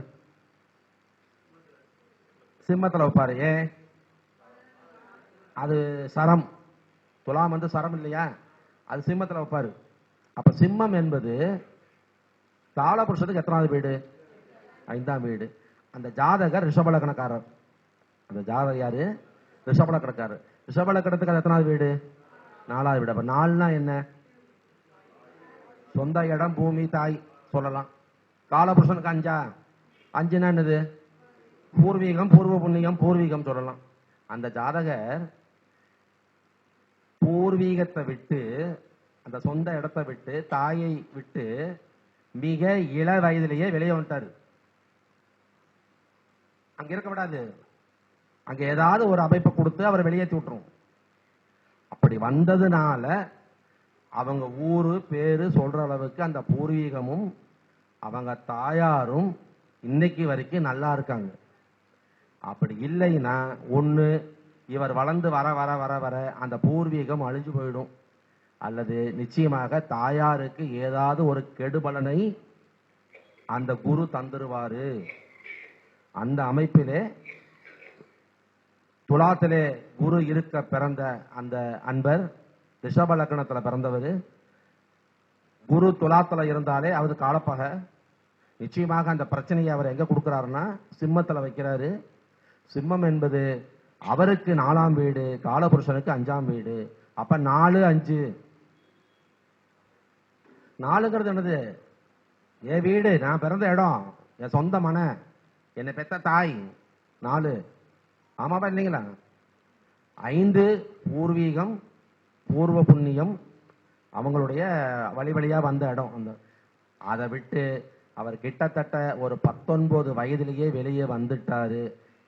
சிம்மத்துல வைப்பாரு. ஏன்? அது சரம். துலாம் சரம் இல்லையா? அது சிம்மத்துல வைப்பாரு. அப்ப சிம்மம் என்பது காலபுருஷனுக்கு எத்தனாவது வீடு? 5ஆம் வீடு. அந்த ஜாதகர் ரிஷபலக்கணக்காரர். அந்த ஜாதகர் யாரு? ரிஷபலக்கணக்காரர். ரிஷபலக்கணத்துக்கு அது எத்தனாவது வீடு? 4வது வீடு. அப்ப 4னா என்ன? சொந்த இடம், பூமி, தாய் சொல்லலாம். காலபுருஷனுக்கு 5ஆ? 5னா என்னது? பூர்வீகம், பூர்வ புண்ணியம், பூர்வீகம் சொல்லலாம். அந்த ஜாதகர் பூர்வீகத்தை விட்டு, அந்த சொந்த இடத்தை விட்டு, தாயை விட்டு மிக இள வயதிலேயே வெளியே வந்துட்டாரு. அங்க இருக்க விடாது. அங்க ஏதாவது ஒரு அமைப்பை கொடுத்து அவரை வெளியேற்றி விட்டுரும். அப்படி வந்ததுனால அவங்க ஊரு பேரு சொல்ற அளவுக்கு அந்த பூர்வீகமும் அவங்க தாயாரும் இன்னைக்கு வரைக்கும் நல்லா இருக்காங்க. அப்படி இல்லைன்னா ஒண்ணு இவர் வளர்ந்து வர வர வர வர அந்த பூர்வீகம் அழிஞ்சு போயிடும், அல்லது நிச்சயமாக தாயாருக்கு ஏதாவது ஒரு கெடுபலனை அந்த குரு தந்துருவாரு. அந்த அமைப்பிலே துலாத்திலே குரு இருக்க பிறந்த அந்த அன்பர் ரிஷப லக்னத்துல பிறந்தவர். குரு துலாத்துல இருந்தாலே அவரு காலப்பக. நிச்சயமாக அந்த பிரச்சனையை அவர் எங்க கொடுக்கிறாருன்னா சிம்மத்துல வைக்கிறாரு. சிம்மம் என்பது அவருக்கு 4ஆம் வீடு, காலபுருஷனுக்கு 5ஆம் வீடு. அப்ப 4, 5. 4ங்கிறது என்னது? என் வீடு, நான் பிறந்த இடம், என் சொந்த மன, என்னை பெத்த தாய். 4 ஆமாப்பா இல்லைங்களா? 5 பூர்வீகம், பூர்வ புண்ணியம், அவங்களுடைய வழி வழியா வந்த இடம். அந்த அதை விட்டு அவர் கிட்டத்தட்ட ஒரு 19 வயதிலேயே வெளியே வந்துட்டாரு.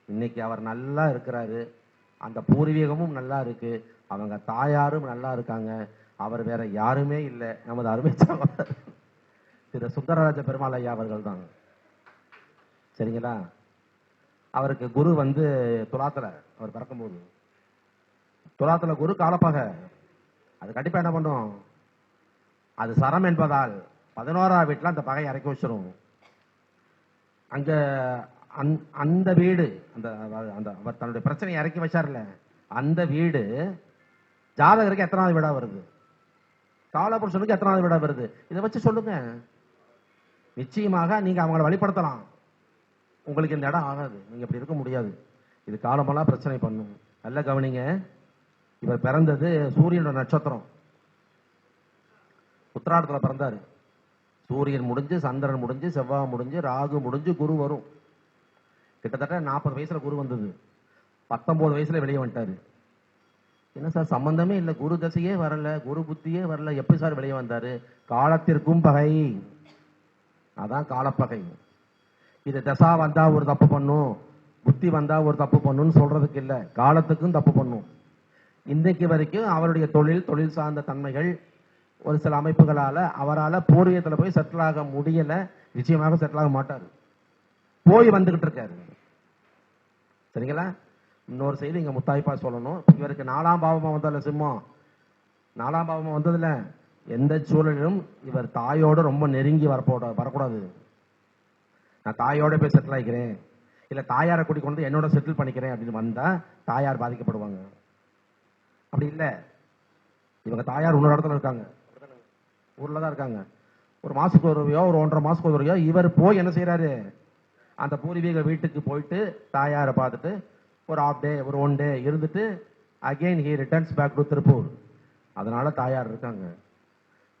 இன்னைக்கு அவர் நல்லா இருக்கிறாரு. அந்த பூர்வீகமும் நல்லா இருக்கு, அவங்க தாயாரும் நல்லா இருக்காங்க. அவர் வேற யாருமே இல்லை, நமது அருமை திரு சுந்தரராஜ பெருமாள் ஐயா அவர்கள் தான். சரிங்களா? அவருக்கு குரு துலாத்துல, அவர் பிறக்கும்போது துலாத்துல குரு காலப்பாக. அது கண்டிப்பா என்ன பண்ணும்? அது சரம் என்பதால் 11ஆம் வீட்டுல அந்த பகையை இறக்கி வச்சிரும். அங்க அந்த வீடு, அந்த அவர் தன்னுடைய பிரச்சனையை இறக்கி வச்சார்ல, அந்த வீடு ஜாதகருக்கு எத்தனாவது வீடா வருது? காலபுருஷனுக்கு எத்தனாவது வீடா வருது? இதை வச்சு சொல்லுங்க. நிச்சயமாக நீங்க அவங்களை வழிபடுத்தலாம். உங்களுக்கு இந்த இடம் ஆகாது, நீங்க இப்படி இருக்க முடியாது. இது காலமெல்லாம் பிரச்சனை பண்ணும். நல்ல கவனிங்க. இவர் பிறந்தது சூரியனோட நட்சத்திரம். உத்திராடத்துல பிறந்தாரு. சூரியன் முடிஞ்சு, சந்திரன் முடிஞ்சு, செவ்வாய் முடிஞ்சு, ராகு முடிஞ்சு, குரு வரும். கிட்டத்தட்ட 40 வயசுல குரு வந்தது. 19 வயசுல வெளியே வந்துட்டாரு. என்ன சார் சம்பந்தமே இல்லை, குரு தசையே வரல, குரு புத்தியே வரல, எப்படி சார் வெளியே வந்தாரு? காலத்திற்கும் பகை. அதான் காலப்பகை. இது தசா வந்தா ஒரு தப்பு பண்ணும், புத்தி வந்தா ஒரு தப்பு பண்ணும்னு சொல்றதுக்கு இல்லை, காலத்துக்கும் தப்பு பண்ணும். இன்றைக்கு வரைக்கும் அவருடைய தொழில் சார்ந்த தன்மைகள் ஒரு சில அமைப்புகளால அவரால் பூர்வீகத்தில் போய் செட்டில் ஆக முடியல. நிச்சயமாக செட்டில் ஆக மாட்டார், போய் வந்துகிட்டு இருக்காரு. சரிங்களா? இன்னொரு செய்தி இங்க முத்தாய்ப்பா சொல்லணும். இவருக்கு 4ஆம் பாவமா வந்ததுல சிம்மம், 4ஆம் பாவமா வந்ததுல எந்த சூழலிலும் இவர் தாயோட ரொம்ப நெருங்கி வரக்கூடாது. நான் தாயோட போய் செட்டில் ஆகிக்கிறேன், இல்ல தாயாரை கூட்டிக் கொண்டு என்னோட செட்டில் பண்ணிக்கிறேன் அப்படின்னு வந்தா தாயார் பாதிக்கப்படுவாங்க. அப்படி இல்லை, இவங்க தாயார் இன்னொரு இடத்துல இருக்காங்க, ஊர்ல தான் இருக்காங்க. ஒரு மாசத்துக்கு ஒரு ரூபாயோ, ஒரு 1.5 மாசத்துக்கு ஒரு ரூபாயோ இவர் போய் என்ன செய்யறாரு? அந்த பூர்வீக வீட்டுக்கு போயிட்டு தாயாரை பார்த்துட்டு ஒரு ½ டே, ஒரு 1 டே இருந்துட்டு again he returns back to Tiruppur. அதனால தாயார் இருக்காங்க.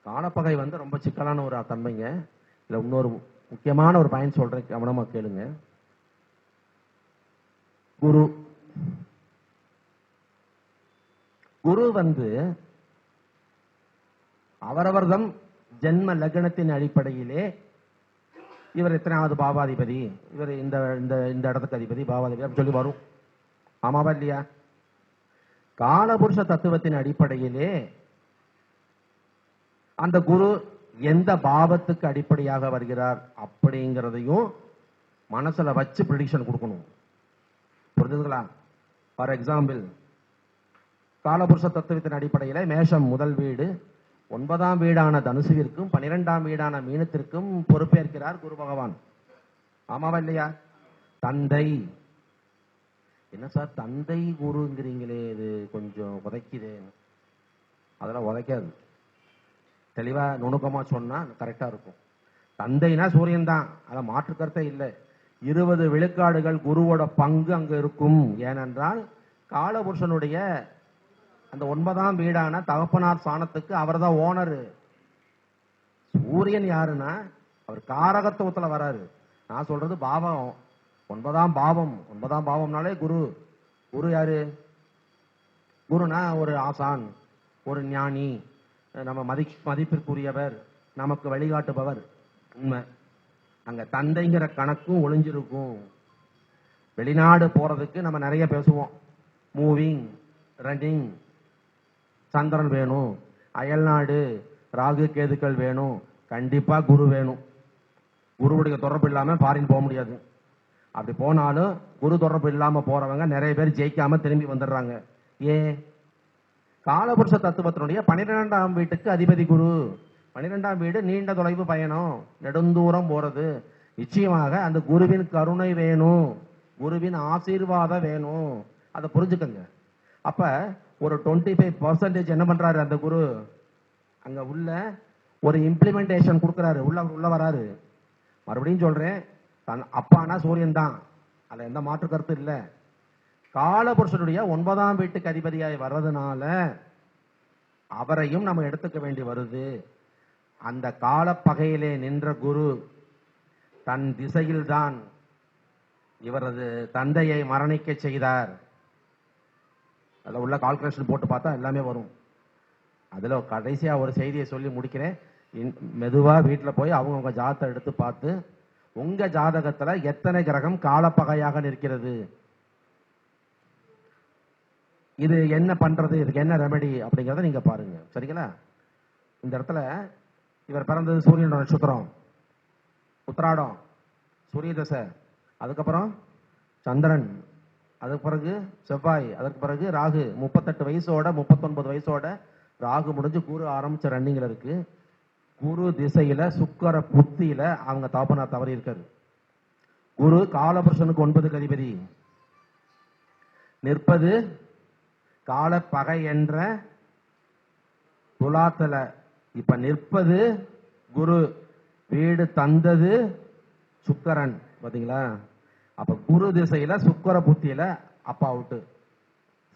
காலப்பகை ரொம்ப சிக்கலான ஒரு தன்மைங்க. இல்ல இன்னொரு முக்கியமான ஒரு பாயிண்ட் சொல்றேன், கவனமா கேளுங்க. குரு அவரவர்தம் ஜென்ம லக்னத்தின் அடிப்படையிலே இவர் எத்தனாவது பாவாதிபதி, இவர் இந்த இந்த இந்த இடத்துக்கு அதிபதி, பாவாதிபதி அப்படின்னு சொல்லி வரும். ஆமாவா இல்லையா? காலபுருஷ தத்துவத்தின் அடிப்படையிலே அந்த குரு எந்த பாவத்துக்கு அடிப்படையாக வருகிறார் அப்படிங்கிறதையும் மனசுல வச்சு ப்ரெடிக்ஷன் கொடுக்கணும். புரிஞ்சுதுங்களா? ஃபார் எக்ஸாம்பிள், காலபுருஷ தத்துவத்தின் அடிப்படையில் மேஷம் முதல் வீடு, 9ஆம் வீடான தனுசுவிற்கும் 12ஆம் வீடான மீனத்திற்கும் பொறுப்பேற்கிறார் குரு பகவான். ஆமாவா இல்லையா? தந்தை. என்ன சார் தந்தை குருங்கிறீங்களே, இது கொஞ்சம் உதைக்குதே. அதெல்லாம் உதைக்காது. தெளிவா நுணுக்கமா சொன்னா கரெக்டா இருக்கும். தந்தைனா சூரியன் தான், அதை மாற்று கருத்தே இல்லை. 20 விழுக்காடுகள் குருவோட பங்கு அங்க இருக்கும். ஏனென்றால் காலபுருஷனுடைய அந்த 9ஆம் வீடான தகப்பனார் ஸ்தானத்துக்கு அவர் தான் ஓனர். சூரியன் யாருன்னா அவர் காரகத்துவத்துல வராரு. நான் சொல்றது பாவம், 9ஆம் பாவம். 9ஆம் பாவம்னாலே குரு. குரு யாரு? குருனா ஒரு ஆசான், ஒரு ஞானி, நம்ம மதிப்பிற்குரியவர், நமக்கு வழிகாட்டுபவர். உண்மை. அங்க தந்தைங்கிற கணக்கும் ஒளிஞ்சிருக்கும். வெளிநாடு போறதுக்கு நம்ம நிறைய பேசுவோம். மூவிங், ரன்னிங், சந்திரன் வேணும், அயல்நாடு, ராகு கேதுக்கள் வேணும், கண்டிப்பா குரு வேணும். குருவுடைய தொடர்பு இல்லாம ஃபாரின் போக முடியாது. அப்படி போனாலும் குரு தொடர்பு இல்லாம போறவங்க நிறைய பேர் ஜெயிக்காம திரும்பி வந்துடுறாங்க. ஏன்? காலபுருஷ தத்துவத்தினுடைய 12ஆம் வீட்டுக்கு அதிபதி குரு. 12ஆம் வீடு நீண்ட தொலைவு பயணம், நெடுந்தூரம் போறது. நிச்சயமாக அந்த குருவின் கருணை வேணும், குருவின் ஆசீர்வாதம் வேணும். அதை புரிஞ்சுக்கங்க. அப்ப ஒரு 25% என்ன பண்றாரு அந்த குரு? அங்க உள்ள ஒரு இம்ப்ளிமெண்டேஷன் கொடுக்கிறாரு. உள்ள வராரு. மறுபடியும் சொல்றேன், தன் அப்பானா சூரியன் தான், அதுல எந்த மாற்று கருத்து இல்லை. காலபுருஷனுடைய 9ஆம் வீட்டுக்கு அதிபதியாய் வர்றதுனால அவரையும் நம்ம எடுத்துக்க வேண்டி வருது. அந்த காலப்பகையிலே நின்ற குரு தன் திசையில்தான் இவரது தந்தையை மரணிக்க செய்தார். அதுல உள்ள கால்குலேஷன் போட்டு பார்த்தா எல்லாமே வரும். அதுல கடைசியா ஒரு செய்தியை சொல்லி முடிக்கிறேன். மெதுவா வீட்டுல போய் அவங்க ஜாதகத்தை எடுத்து பார்த்து உங்க ஜாதகத்துல எத்தனை கிரகம் காலப்பகையாக நிற்கிறது, இது என்ன பண்றது, இதுக்கு என்ன ரெமெடி அப்படிங்கறத நீங்க பாருங்க. சரிங்களா? இந்த இடத்துல இவர் பிறந்தது சூரியனோட நட்சத்திரம் உத்திராடம், சூரிய தசை, அதுக்கப்புறம் சந்திரன், அதுக்கு பிறகு செவ்வாய், அதற்கு பிறகு ராகு. 38 வயசோட 39 வயசோட ராகு முடிஞ்சு குரு ஆரம்பிச்ச ரன்னிங்ல இருக்கு. குரு திசையில சுக்கர புத்தியில அவங்க தாப்பனார் தவறி இருக்காரு. குரு காலபுருஷனுக்கு 9க்கு அதிபதி. நிற்பது காலப்பகை என்ற துலாத்தல. இப்ப நிற்பது குரு, வீடு தந்தது சுக்கரன். பாத்தீங்களா? அப்ப குரு திசையில சுக்கர புத்தியில அப்பா அவுட்டு.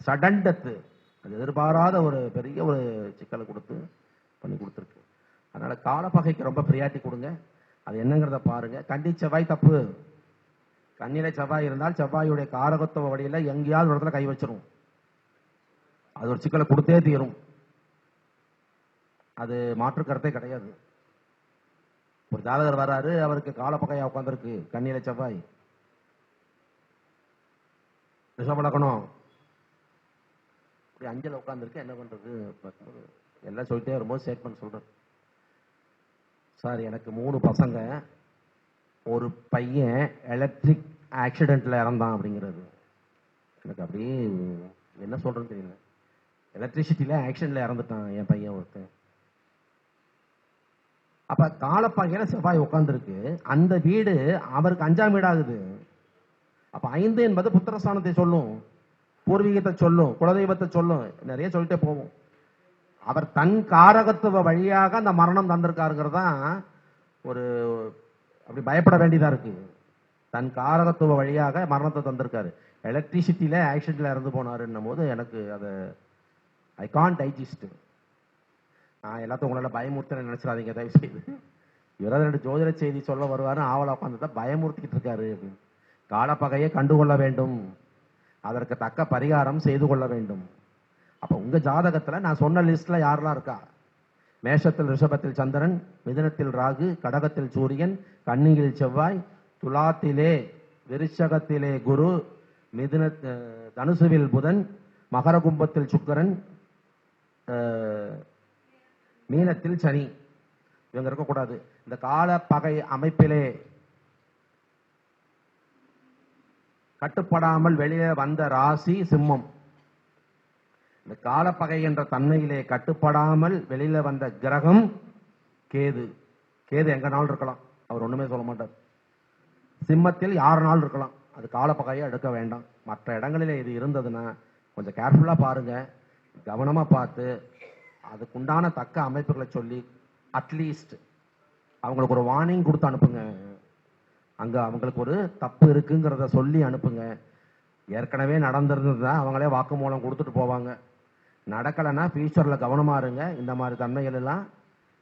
Sudden death. அது எதிர்பாராத ஒரு பெரிய ஒரு சிக்கலை கொடுத்து பண்ணி கொடுத்துருக்கு. அதனால காலப்பகைக்கு ரொம்ப பிரியாரிட்டி கொடுங்க. அது என்னங்கிறத பாருங்க. கன்னி செவ்வாய் தப்பு. கண்ணில செவ்வாய் இருந்தால் செவ்வாயுடைய காரகத்துவ வழியில எங்கேயாவது ஒரு இடத்துல கை வச்சிரும். அது ஒரு சிக்கலை கொடுத்தே தீரும். அது மாற்று கருத்தே கிடையாது. ஒரு ஜாதகர் வராரு, அவருக்கு காலப்பகையா உட்காந்துருக்கு, கண்ணில செவ்வாய், ரிஷப லக்னம், அஞ்சல உட்காந்துருக்கு, என்ன பண்றது? எல்லாம் சொல்லிட்டே வரும்போது ஸ்டேட்மெண்ட் சொல்றேன். சார் எனக்கு 3 பசங்க, ஒரு பையன் எலக்ட்ரிக் ஆக்சிடென்ட்ல இறந்தான் அப்படிங்கிறது. எனக்கு அப்படியே என்ன சொல்றேன்னு தெரியல. எலக்ட்ரிசிட்டியில ஆக்சிடென்ட்ல இறந்துட்டான் என் பையன் ஒருத்தன். அப்ப காலப்பகையில செவ்வாய் உட்கார்ந்துருக்கு. அந்த வீடு அவருக்கு 5ஆம் வீடாகுது. அப்ப 5 என்பது புத்திரஸ்தானத்தை சொல்லும், பூர்வீகத்தை சொல்லும், குலதெய்வத்தை சொல்லும், நிறைய சொல்லிட்டே போவோம். அவர் தன் காரகத்துவ வழியாக அந்த மரணம் தந்திருக்காருங்கிறது தான் ஒரு அப்படி பயப்பட வேண்டியதா இருக்கு. தன் காரகத்துவ வழியாக மரணத்தை தந்திருக்காரு. எலக்ட்ரிசிட்டியில ஆக்சிடென்ட்ல இறந்து போனாருன்னும் போது எனக்கு அதை ஐ கான்ட் டைஜஸ்ட். நான் எல்லாத்தையும் உங்களால பயமுறுத்த நினைச்சிடாதீங்க தயவு செய்து. இவராது 2 ஜோதிட செய்தி சொல்ல வருவாரு, ஆவலா உட்காந்து பயமுறுத்திக்கிட்டு இருக்காரு. காலப்பகையை கண்டுகொள்ள வேண்டும், அதற்கு தக்க பரிகாரம் செய்து கொள்ள வேண்டும். அப்ப உங்க ஜாதகத்துல நான் சொன்ன லிஸ்ட்ல யாரெல்லாம் இருக்கா? மேஷத்தில் ரிஷபத்தில் சந்திரன், மிதுனத்தில் ராகு, கடகத்தில் சூரியன், கன்னியில் செவ்வாய், துலாத்திலே விருச்சகத்திலே குரு, தனுசுவில் புதன், மகர கும்பத்தில் சுக்கிரன், மீனத்தில் சனி, இவங்க இருக்கக்கூடாது. இந்த கால பகை அமைப்பிலே கட்டுப்படாமல் வெளியே வந்த ராசி சிம்மம். இந்த காலப்பகை என்ற தன்மையிலே கட்டுப்படாமல் வெளியில வந்த கிரகம் கேது. கேது எங்க நாள் இருக்கலாம், அவர் ஒண்ணுமே சொல்ல மாட்டார். சிம்மத்தில் 6 நாள் இருக்கலாம், அது காலப்பகையை எடுக்க வேண்டாம். மற்ற இடங்களிலே இது இருந்ததுன்னா கொஞ்சம் கேர்ஃபுல்லா பாருங்க, கவனமா பார்த்து அதுக்குண்டான தக்க அமைப்புகளை சொல்லி அட்லீஸ்ட் அவங்களுக்கு ஒரு வார்னிங் கொடுத்து அனுப்புங்க. அங்க அவங்களுக்கு ஒரு தப்பு இருக்குங்கிறத சொல்லி அனுப்புங்க. ஏற்கனவே நடந்திருந்ததுன்னா அவங்களே வாக்குமூலம் கொடுத்துட்டு போவாங்க. நடக்கலைன்னா ஃபியூச்சர்ல கவனமா இருங்க, இந்த மாதிரி தன்மைகள் எல்லாம்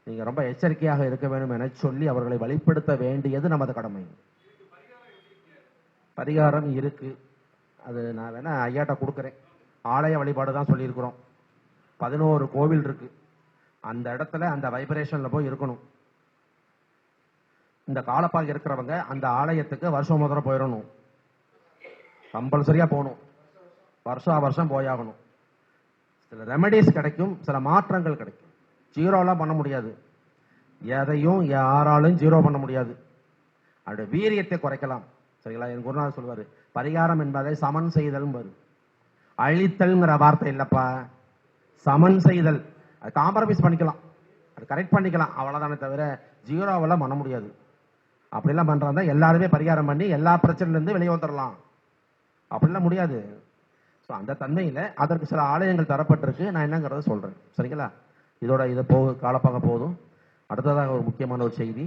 நீங்க ரொம்ப எச்சரிக்கையாக இருக்க வேண்டும் என சொல்லி அவர்களை வழிப்படுத்த வேண்டியது நமது கடமை. பரிகாரம் இருக்கு, அது நான் வேணா ஐயாட்ட கொடுக்குறேன். ஆலய வழிபாடு தான் சொல்லியிருக்கிறோம். 11 கோவில் இருக்கு, அந்த இடத்துல அந்த வைப்ரேஷன்ல போய் இருக்கணும். இந்த காலப்பாக இருக்கிறவங்க அந்த ஆலயத்துக்கு வருஷம் முதல்ல போயிடணும், கம்பல்சரியா போகணும், வருஷம் போயாகணும். சில ரெமெடிஸ் கிடைக்கும், சில மாற்றங்கள் கிடைக்கும். ஜீரோலாம் பண்ண முடியாது, எதையும் யாராலும் ஜீரோ பண்ண முடியாது. அவருடைய வீரியத்தை குறைக்கலாம். சரிங்களா? என் குருநாதர் சொல்லுவாரு, பரிகாரம் என்பதை சமன் செய்தல் வரும். அழித்தல்ங்கிற வார்த்தை இல்லப்பா, சமன் செய்தல். அது காம்ப்ரமைஸ் பண்ணிக்கலாம், அது கரெக்ட் பண்ணிக்கலாம், அவ்வளவுதானே தவிர ஜீரோவெல்லாம் பண்ண முடியாது. அப்படிலாம் பண்றாங்க எல்லாருமே பரிகாரம் பண்ணி எல்லா பிரச்சனையில இருந்து வெளியே வந்துடலாம், அப்படிலாம் முடியாது. ஸோ அந்த தன்மையில அதற்கு சில ஆலயங்கள் தரப்பட்டிருக்கு. நான் என்னங்கிறத சொல்றேன். சரிங்களா? இதோட இதை காலப்பாக போதும். அடுத்ததாக ஒரு முக்கியமான ஒரு செய்தி.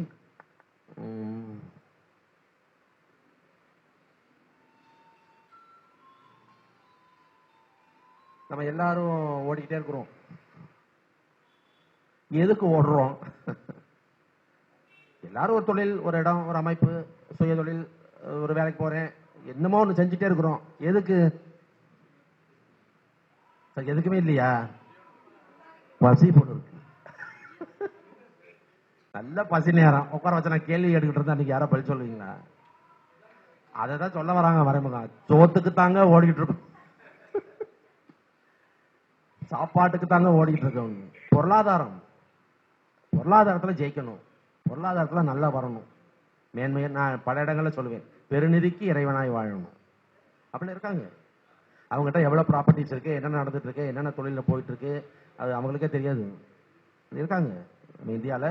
நம்ம எல்லாரும் ஓடிக்கிட்டே இருக்கிறோம். எதுக்கு ஓடுறோம்? எல்லாரும் ஒரு தொழில், ஒரு இடம், ஒரு அமைப்பு, சுய தொழில், ஒரு வேலைக்கு போறேன், என்னமோ ஒன்று செஞ்சுட்டே இருக்கிறோம். எதுக்கு? எதுக்குமே இல்லையா? பசி போட்டு இருக்கு, நல்ல பசி நேரம். உட்கார வச்சு நான் கேள்வி எடுக்கிட்டு இருந்தா நீங்க யாரோ பதில் சொல்லுவீங்களா? அதை தான் சொல்ல வராங்க மறைமுகம். சோத்துக்கு தாங்க ஓடிக்கிட்டு இருக்கோம், சாப்பாட்டுக்கு தாங்க ஓடிக்கிட்டு இருக்கோம். பொருளாதாரத்துல ஜெயிக்கணும், பொருளாதாரத்துல நல்லா வரணும், மேன்மையை நான் பல இடங்கள்ல சொல்லுவேன். பெருநிதிக்கு இறைவனாய் வாழணும் அப்படின்னு இருக்காங்க. அவங்ககிட்ட எவ்வளவு ப்ராப்பர்ட்டிஸ் இருக்கு, என்னென்ன நடந்துட்டு இருக்கு, என்னென்ன தொழில போயிட்டு இருக்கு, அது அவங்களுக்கே தெரியாது. இருக்காங்க நம்ம இந்தியால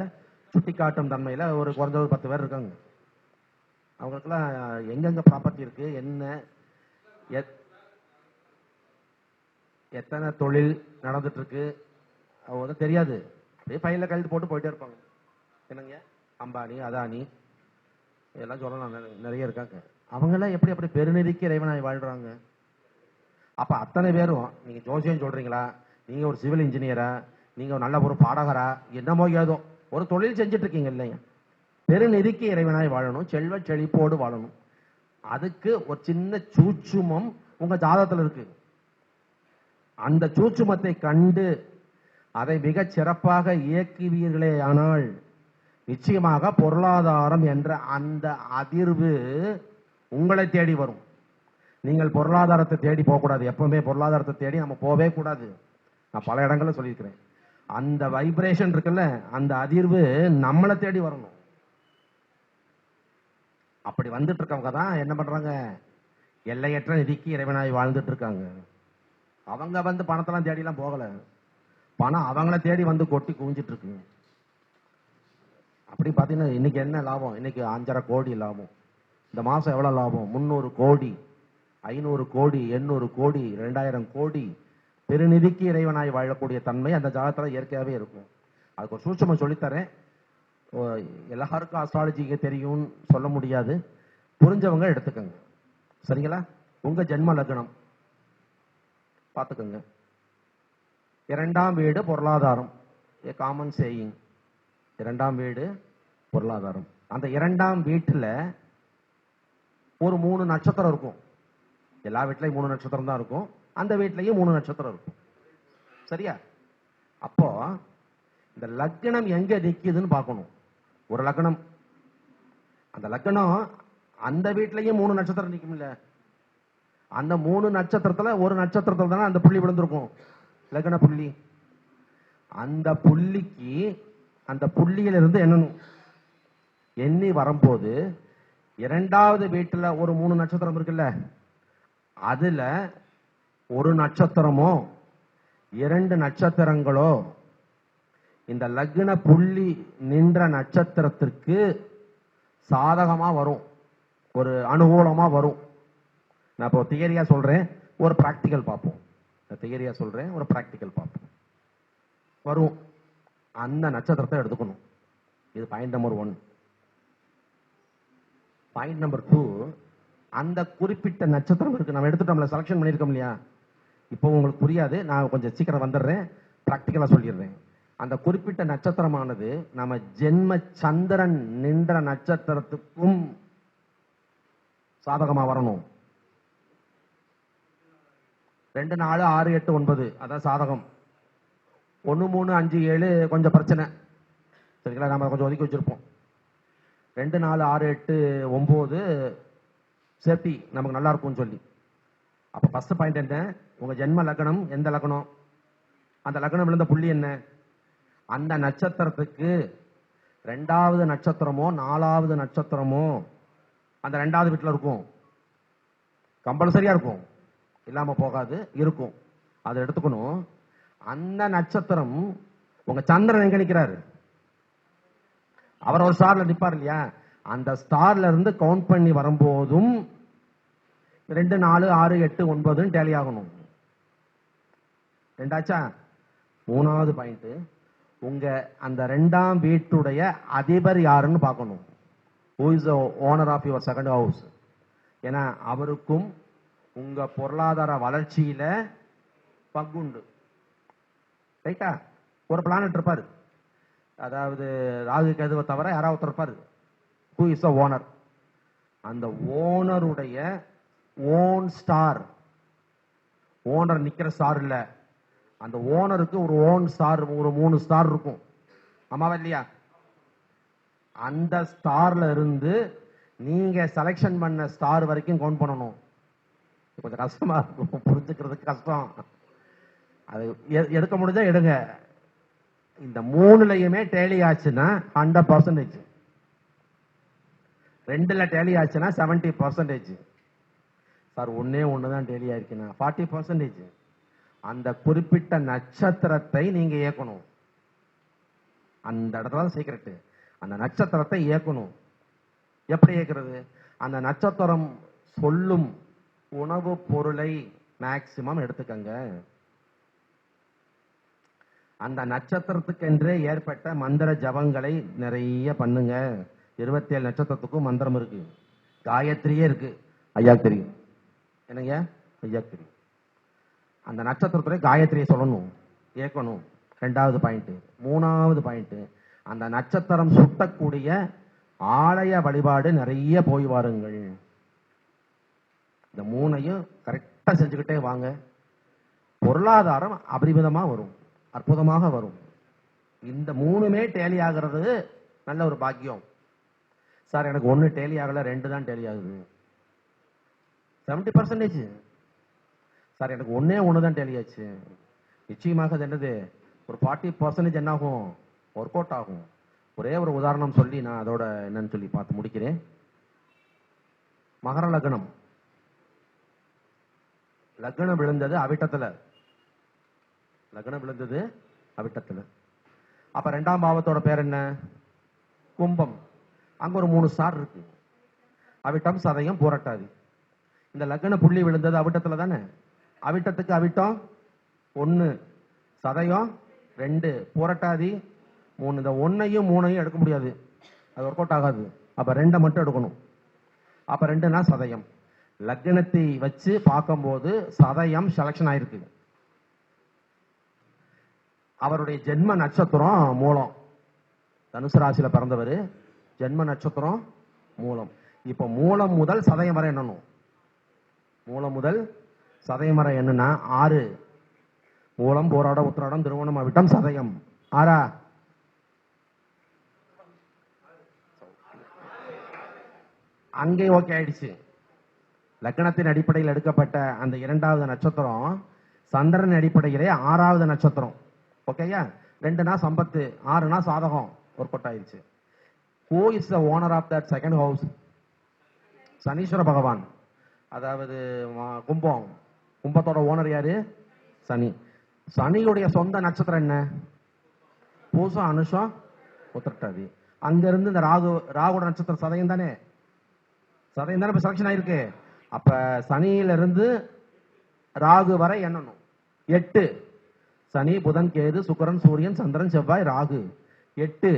சுட்டி காட்டும் தன்மையில ஒரு குறைஞ்ச ஒரு 10 பேர் இருக்காங்க. அவங்களுக்கெல்லாம் எங்கெங்க ப்ராப்பர்ட்டி இருக்கு, என்ன எத்தனை தொழில் நடந்துட்டு இருக்கு அவங்க வந்து தெரியாது. அப்படியே பையில கழுத்து போட்டு போயிட்டே இருப்பாங்க. என்னங்க அம்பானி, அதானி இதெல்லாம் சொல்லலாம், நிறைய இருக்காங்க. அவங்க எல்லாம் எப்படி அப்படி பெருநிதிக்கு இறைவனாய் வாழ்றாங்க? அப்ப அத்தனை பேரும் நீங்க ஜோசியம் சொல்றீங்களா, நீங்க ஒரு சிவில் இன்ஜினியரா, நீங்க ஒரு நல்ல ஒரு பாடகரா, என்னமோ ஏதோ ஒரு தொழில் செஞ்சுட்டு இருக்கீங்க இல்லையா? பெருநிதிக்கு இறைவனாய் வாழணும், செல்வ செழிப்போடு வாழணும். அதுக்கு ஒரு சின்ன சூட்சுமம் உங்க ஜாதகத்துல இருக்கு. அந்த சூட்சுமத்தை கண்டு அதை மிக சிறப்பாக இயக்குவீர்களே ஆனால் நிச்சயமாக பொருளாதாரம் என்ற அந்த அதிர்வு உங்களை தேடி வரும். நீங்கள் பொருளாதாரத்தை தேடி போகக்கூடாது. எப்பவுமே பொருளாதாரத்தை தேடி நம்ம போவே கூடாது. நான் பல இடங்கள்ல சொல்லியிருக்கிறேன். அந்த வைப்ரேஷன் இருக்குல்ல, அந்த அதிர்வு நம்மளை தேடி வரணும். அப்படி வந்துட்டு இருக்கவங்க தான் என்ன பண்றாங்க, எல்லையற்ற நிதிக்கு இறைவனாய் வாழ்ந்துட்டு இருக்காங்க. அவங்க வந்து பணத்தெல்லாம் தேடி எல்லாம் போகல, பணம் அவங்கள தேடி வந்து கொட்டி குவிஞ்சிட்டு இருக்கு. அப்படி பாத்தீங்கன்னா இன்னைக்கு என்ன லாபம்? இன்னைக்கு 5.5 கோடி லாபம். இந்த மாசம் எவ்வளவு லாபம்? 300 கோடி, 500 கோடி, 800 கோடி, 2000 கோடி. பெருநிதிக்கு இறைவனாய் வாழக்கூடிய தன்மை அந்த ஜாதகத்துல இயற்கையாவே இருக்கும். அதுக்கு ஒரு சூட்சமம் சொல்லித்தரேன். எல்லாருக்கும் அஸ்ட்ராலஜிக்கு தெரியும் சொல்ல முடியாது, புரிஞ்சவங்க எடுத்துக்கங்க. சரிங்களா? உங்க ஜென்ம லக்னம் பார்த்துக்கோங்க. 2ஆம் வீடு பொருளாதாரம், காமன் சேயிங். 2ஆம் வீடு பொருளாதாரம். அந்த 2ஆம் வீட்டுல ஒரு 3 நட்சத்திரம் இருக்கும். எல்லா வீட்லயும் 3 நட்சத்திரம் தான் இருக்கும், அந்த வீட்லயும் 3 நட்சத்திரம் இருக்கும். சரியா? அப்போ இந்த லக்னம் எங்க நிக்குதுன்னு பார்க்கணும். ஒரு லக்னம், அந்த லக்னம் அந்த வீட்லயும் 3 நட்சத்திரம் நிக்கும்ல, அந்த 3 நட்சத்திரத்துல ஒரு நட்சத்திரத்துல தானே அந்த புள்ளி விழுந்திருக்கும், லக்ன புள்ளி. அந்த புள்ளிக்கு அந்த புள்ளியிலிருந்து எண்ணணும். எண்ணி வரும்போது இரண்டாவது வீட்டுல ஒரு 3 நட்சத்திரம் இருக்குல்ல, அதுல ஒரு நட்சத்திரமோ 2 நட்சத்திரங்களோ இந்த லக்ன புள்ளி நின்ற நட்சத்திரத்திற்கு சாதகமா வரும், ஒரு அனுகூலமா வரும். நான் இப்போ தியரியா சொல்றேன், ஒரு பிராக்டிக்கல் பார்ப்போம். தியரியா சொல்றேன், ஒரு பிராக்டிக்கல் பார்ப்போம். வரும் அந்த நட்சத்திரத்தை எடுத்துக்கணும். இது பாயிண்ட் நம்பர் 1. பாயிண்ட் நம்பர் 2, அந்த குறிப்பிட்ட நட்சத்திரம் இருக்கு, நம்ம எடுத்துட்டோம்ல, செலக்ஷன் பண்ணிருக்கோம் இல்லையா. இப்போ உங்களுக்கு புரியாது, நான் கொஞ்சம் சீக்கிரம் வந்துடுறேன், பிராக்டிக்கலா சொல்லிடுறேன். அந்த குறிப்பிட்ட நட்சத்திரமானது நம்ம ஜென்ம சந்திரன் நின்ற நட்சத்திரத்துக்கும் சாதகமா வரணும். 2, 4, 6, 8, 9 அதான் சாதகம். 1, 3, 5, 7 கொஞ்சம் பிரச்சனை, சரிங்களா, நம்ம கொஞ்சம் ஒதுக்கி வச்சிருப்போம். 2, 4, 6, 8, 9 சேஃப்டி, நமக்கு நல்லா இருக்கும்னு சொல்லி. அப்ப ஃபர்ஸ்ட் பாயிண்ட் என்ன, உங்க ஜென்ம லக்னம் எந்த லக்னம், அந்த லக்னம் விழுந்த புள்ளி என்ன, அந்த நட்சத்திரத்துக்கு 2வது நட்சத்திரமோ 4வது நட்சத்திரமோ அந்த 2வது வீட்டில் இருக்கும், கம்பல்சரியா இருக்கும், இல்லாம போகாது, இருக்கும். அதை எடுத்துக்கணும். அந்த நட்சத்திரம் உங்க சந்திரன் எங்க நிக்கிறாரு, அவர் ஒரு ஸ்டார்ல நிப்பார் இல்லையா, அந்த ஸ்டார்ல இருந்து கவுண்ட் பண்ணி வரும்போதும் 2, 4, 6, 8, 9 டேலி ஆகணும். ரெண்டாச்சா. 3வது பாயிண்ட், உங்க அந்த 2ஆம் வீட்டுடைய அதிபர் யாருன்னு பார்க்கணும். Who is the owner of your second house? ஏன்னா அவருக்கும் உங்க பொருளாதார வளர்ச்சியில பங்குண்டு. ரைட்டா. ஒரு பிளானட் இருப்பாரு, அதாவது ராகு கேதுவை தவிர யாராவது இருப்பாரு. Who is the owner? அந்த ஓனருடைய ஓன் ஸ்டார், ஓனர் நிக்கிற ஸ்டார் இல்ல, அந்த ஓனருக்கு ஒரு ஓன் ஸ்டார், ஒரு 3 ஸ்டார் இருக்கும், ஆமாவா இல்லையா. அந்த ஸ்டார்ல இருந்து நீங்க செலக்ஷன் பண்ண ஸ்டார் வரைக்கும் கவுண்ட் பண்ணணும். கொஞ்சம் கஷ்டமா இருக்கும், புரிஞ்சுக்கிறதுக்கு கஷ்டம். அது எடுக்க முடிஞ்சா எடுங்க. இந்த 3லயுமே டேலி ஆச்சுன்னா 100%, 2ல டேலி ஆச்சுன்னா 70%. சார் ஒன்னே ஒண்ணுதான் டேலி ஆயிருக்குன்னா 40%. அந்த குறிப்பிட்ட நட்சத்திரத்தை நீங்க இயக்கணும். அந்த இடத்துல சீக்கிரட்டு, அந்த நட்சத்திரத்தை இயக்கணும். எப்படி இயக்குறது, அந்த நட்சத்திரம் சொல்லும் உணவு பொருளை மேக்சிமம் எடுத்துக்கங்க. அந்த நட்சத்திரத்துக்கென்றே ஏற்பட்ட மந்திர ஜபங்களை நிறைய பண்ணுங்க. 27 நட்சத்திரத்துக்கும் மந்திரம் இருக்கு, காயத்ரியே இருக்கு, ஐயா தெரியும் என்னங்க, ஐயா தெரியும். அந்த நட்சத்திரத்துடைய காயத்ரியை சொல்லணும், இயக்கணும். 2வது பாயிண்ட். 3வது பாயிண்ட், அந்த நட்சத்திரம் சுட்டக்கூடிய ஆலய வழிபாடு நிறைய போய் வாருங்கள். இந்த 3ஐயும் கரெக்டா செஞ்சுக்கிட்டே வாங்க. பொருளாதாரம் அபரிமிதமா வரும், அற்புதமாக வரும். இந்த 3மே டேலி ஆகிறது நல்ல ஒரு பாக்கியம். சார் எனக்கு 1 டேலி ஆகல, 2 தான் டேலி ஆகுது, 70%. சார் எனக்கு 1 தான் டேலி ஆச்சு. நிச்சயமாக அது என்னது, ஒரு 40% என்ன ஆகும், ஒர்க் அவுட் ஆகும். ஒரே ஒரு உதாரணம் சொல்லி நான் அதோட என்னன்னு சொல்லி பார்த்து முடிக்கிறேன். மகர லக்னம், லக்னம் விழுந்தது அவிட்டத்துல, லக்னம் விழுந்தது அவிட்டத்துல. அப்ப 2ஆம் பாவத்தோட பேர் என்ன, கும்பம். அங்க ஒரு 3 ஸ்டார் இருக்கு, அவிட்டம், சதயம், பூரட்டாதி. இந்த லக்ன புள்ளி விழுந்தது அவிட்டத்துல தானே. அவிட்டத்துக்கு அவிட்டம் 1, சதயம் 2, பூரட்டாதி 3. இந்த 1ஐயும் 3ஐயும் எடுக்க முடியாது, அது ஒர்க் அவுட் ஆகாது. அப்ப 2 மட்டும் எடுக்கணும். அப்ப 2னா சதயம். லக்னத்தை வச்சு பார்க்கும்போது சதயம் செலக்ஷன் ஆயிருக்கு. அவருடைய ஜென்ம நட்சத்திரம் மூலம், தனுசு ராசியில பிறந்தவர், ஜென்ம நட்சத்திரம் மூலம். இப்ப மூலம் முதல் சதயம் வரை எண்ணணும். மூலம் முதல் சதயம் வரை என்னன்னா 6. மூலம், போராடம், உத்திராடம், திருவோணம், அவிட்டம், சதயம் 6. அங்கே ஓகே ஆயிடுச்சு. லக்னத்தின் அடிப்படையில் எடுக்கப்பட்ட அந்த இரண்டாவது நட்சத்திரம் சந்திரன் அடிப்படையிலே 6வது நட்சத்திரம். ஓகேயா? 2னா சம்பத்து, 6னா சாதகம். ஒரு கொட்டாயிருச்சு. Who is the owner of that second house? Saneeswara Bhagavan. அதாவது கும்பத்தோட ஓனர் யாரு? சனி. சனியுடைய சொந்த நட்சத்திரம் என்ன? பூசம், அனுஷம், உத்திரட்டாதி. அங்கிருந்து இந்த ராகுட நட்சத்திரம் சதயம் தானே. சதயம் தானே இப்ப செலக்ஷன் ஆயிருக்கு. அப்ப சனியிலிருந்து ராகு வரை எண்ணணும். 8. சனி, புதன், கேது, சுக்கிரன், சூரியன், சந்திரன், செவ்வாய், ராகு. 8.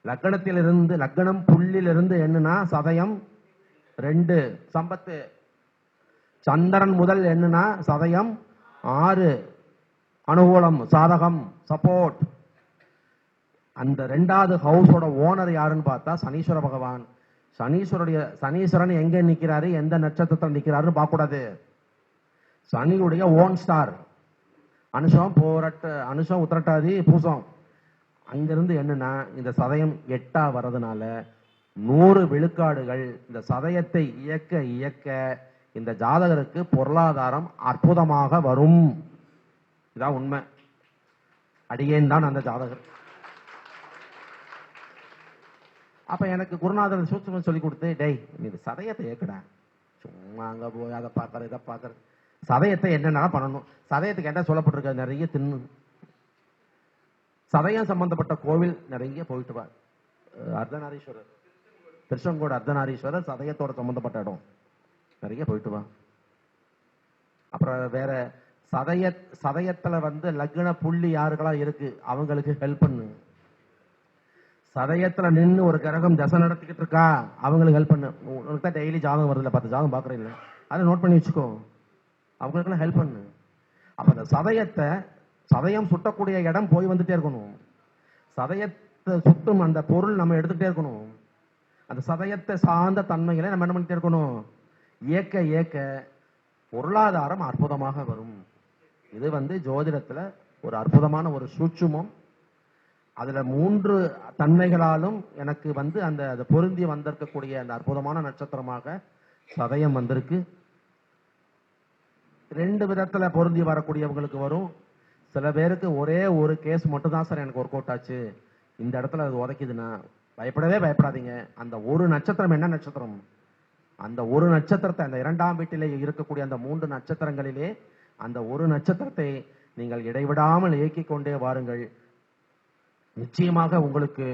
லக்னத்திலிருந்து, லக்னம் புள்ளிலிருந்து எண்ணுனா சதயம் 2. சம்பத்து. சந்திரன் முதல் எண்ணுனா சதயம் 6. அனுகூலம், சாதகம், சப்போர்ட். அந்த 2வது ஹவுஸோட ஓனர் யாருன்னு பார்த்தா சனீஸ்வர பகவான். சனீஸ்வரன் எங்க நிக்கிறாரு, எந்த நட்சத்திரத்தில் நிக்கிறாருன்னு பார்க்க கூடாது. சனியுடைய ஓன் ஸ்டார். அனுஷம், உத்திரட்டாதி, பூசம். அங்கிருந்து என்னன்னா இந்த சதயம் 8ஆ வர்றதுனால 100 விழுக்காடுகள் இந்த சதயத்தை இயக்க இயக்க இந்த ஜாதகருக்கு பொருளாதாரம் அற்புதமாக வரும். இதான் உண்மை. அடியேன் தான் அந்த ஜாதகர். அப்ப எனக்கு குருநாதர் சூட்சுமம் சொல்லி கொடுத்து, டேய் நீ சதயத்தை ஏக்கடா, சும்மா அங்க போய் அதை பார்க்கற இதை பார்க்கற. சதயத்தை என்னென்ன பண்ணணும், சதயத்துக்கு என்ன சொல்லப்பட்டிருக்க, நிறைய தின்னு. சதயம் சம்பந்தப்பட்ட கோவில் நிறைய போயிட்டு வா. அர்த்தநாரீஸ்வரர், திருச்செங்கோடு அர்த்தநாரீஸ்வரர் சதயத்தோட சம்பந்தப்பட்ட இடம் நிறைய போயிட்டு வா. அப்புறம் வேற சதயத்துல லக்ன புள்ளி யாருக்கெல்லாம் இருக்கு அவங்களுக்கு ஹெல்ப் பண்ணு. சதயத்துல நின்று ஒரு கிரகம் தசை நடத்திக்கிட்டு இருக்கா அவங்களுக்கு ஹெல்ப் பண்ணு. உனக்கு தான் டெய்லி ஜாதகம் வருதுல, 10 ஜாதகம் பாக்குறேன் இல்லை, அதை நோட் பண்ணி வச்சுக்கோ. அவங்களுக்கெல்லாம் ஹெல்ப் பண்ணு. அப்ப அந்த சதயம் சுட்டக்கூடிய இடம் போய் வந்துட்டே இருக்கணும். சதயத்தை சுட்டும் அந்த பொருள் நம்ம எடுத்துட்டே இருக்கணும். அந்த சதயத்தை சார்ந்த தன்மைகளை நம்ம என்ன பண்ணிட்டே இருக்கணும். இயக்க இயக்க பொருளாதாரம் அற்புதமாக வரும். இது ஜோதிடத்துல ஒரு அற்புதமான ஒரு சூட்சுமம். அதுல 3 தன்மைகளாலும் எனக்கு அந்த பொருந்தி வந்திருக்கக்கூடிய அந்த அற்புதமான நட்சத்திரமாக சதயம் வந்திருக்கு. 2 விதத்துல பொருந்தி வரக்கூடியவங்களுக்கு வரும். சில பேருக்கு ஒரே ஒரு கேஸ் மட்டும் தான் சார் எனக்கு ஒர்க் அவுட் ஆச்சு, இந்த இடத்துல அது உதைக்குதுன்னா பயப்படவே பயப்படாதீங்க. அந்த ஒரு நட்சத்திரம் என்ன நட்சத்திரம், அந்த ஒரு நட்சத்திரத்தை, அந்த 2ஆம் வீட்டிலே இருக்கக்கூடிய அந்த 3 நட்சத்திரங்களிலே அந்த ஒரு நட்சத்திரத்தை நீங்கள் இடைவிடாமல் இயக்கிக் கொண்டே வாருங்கள். நிச்சயமாக உங்களுக்கு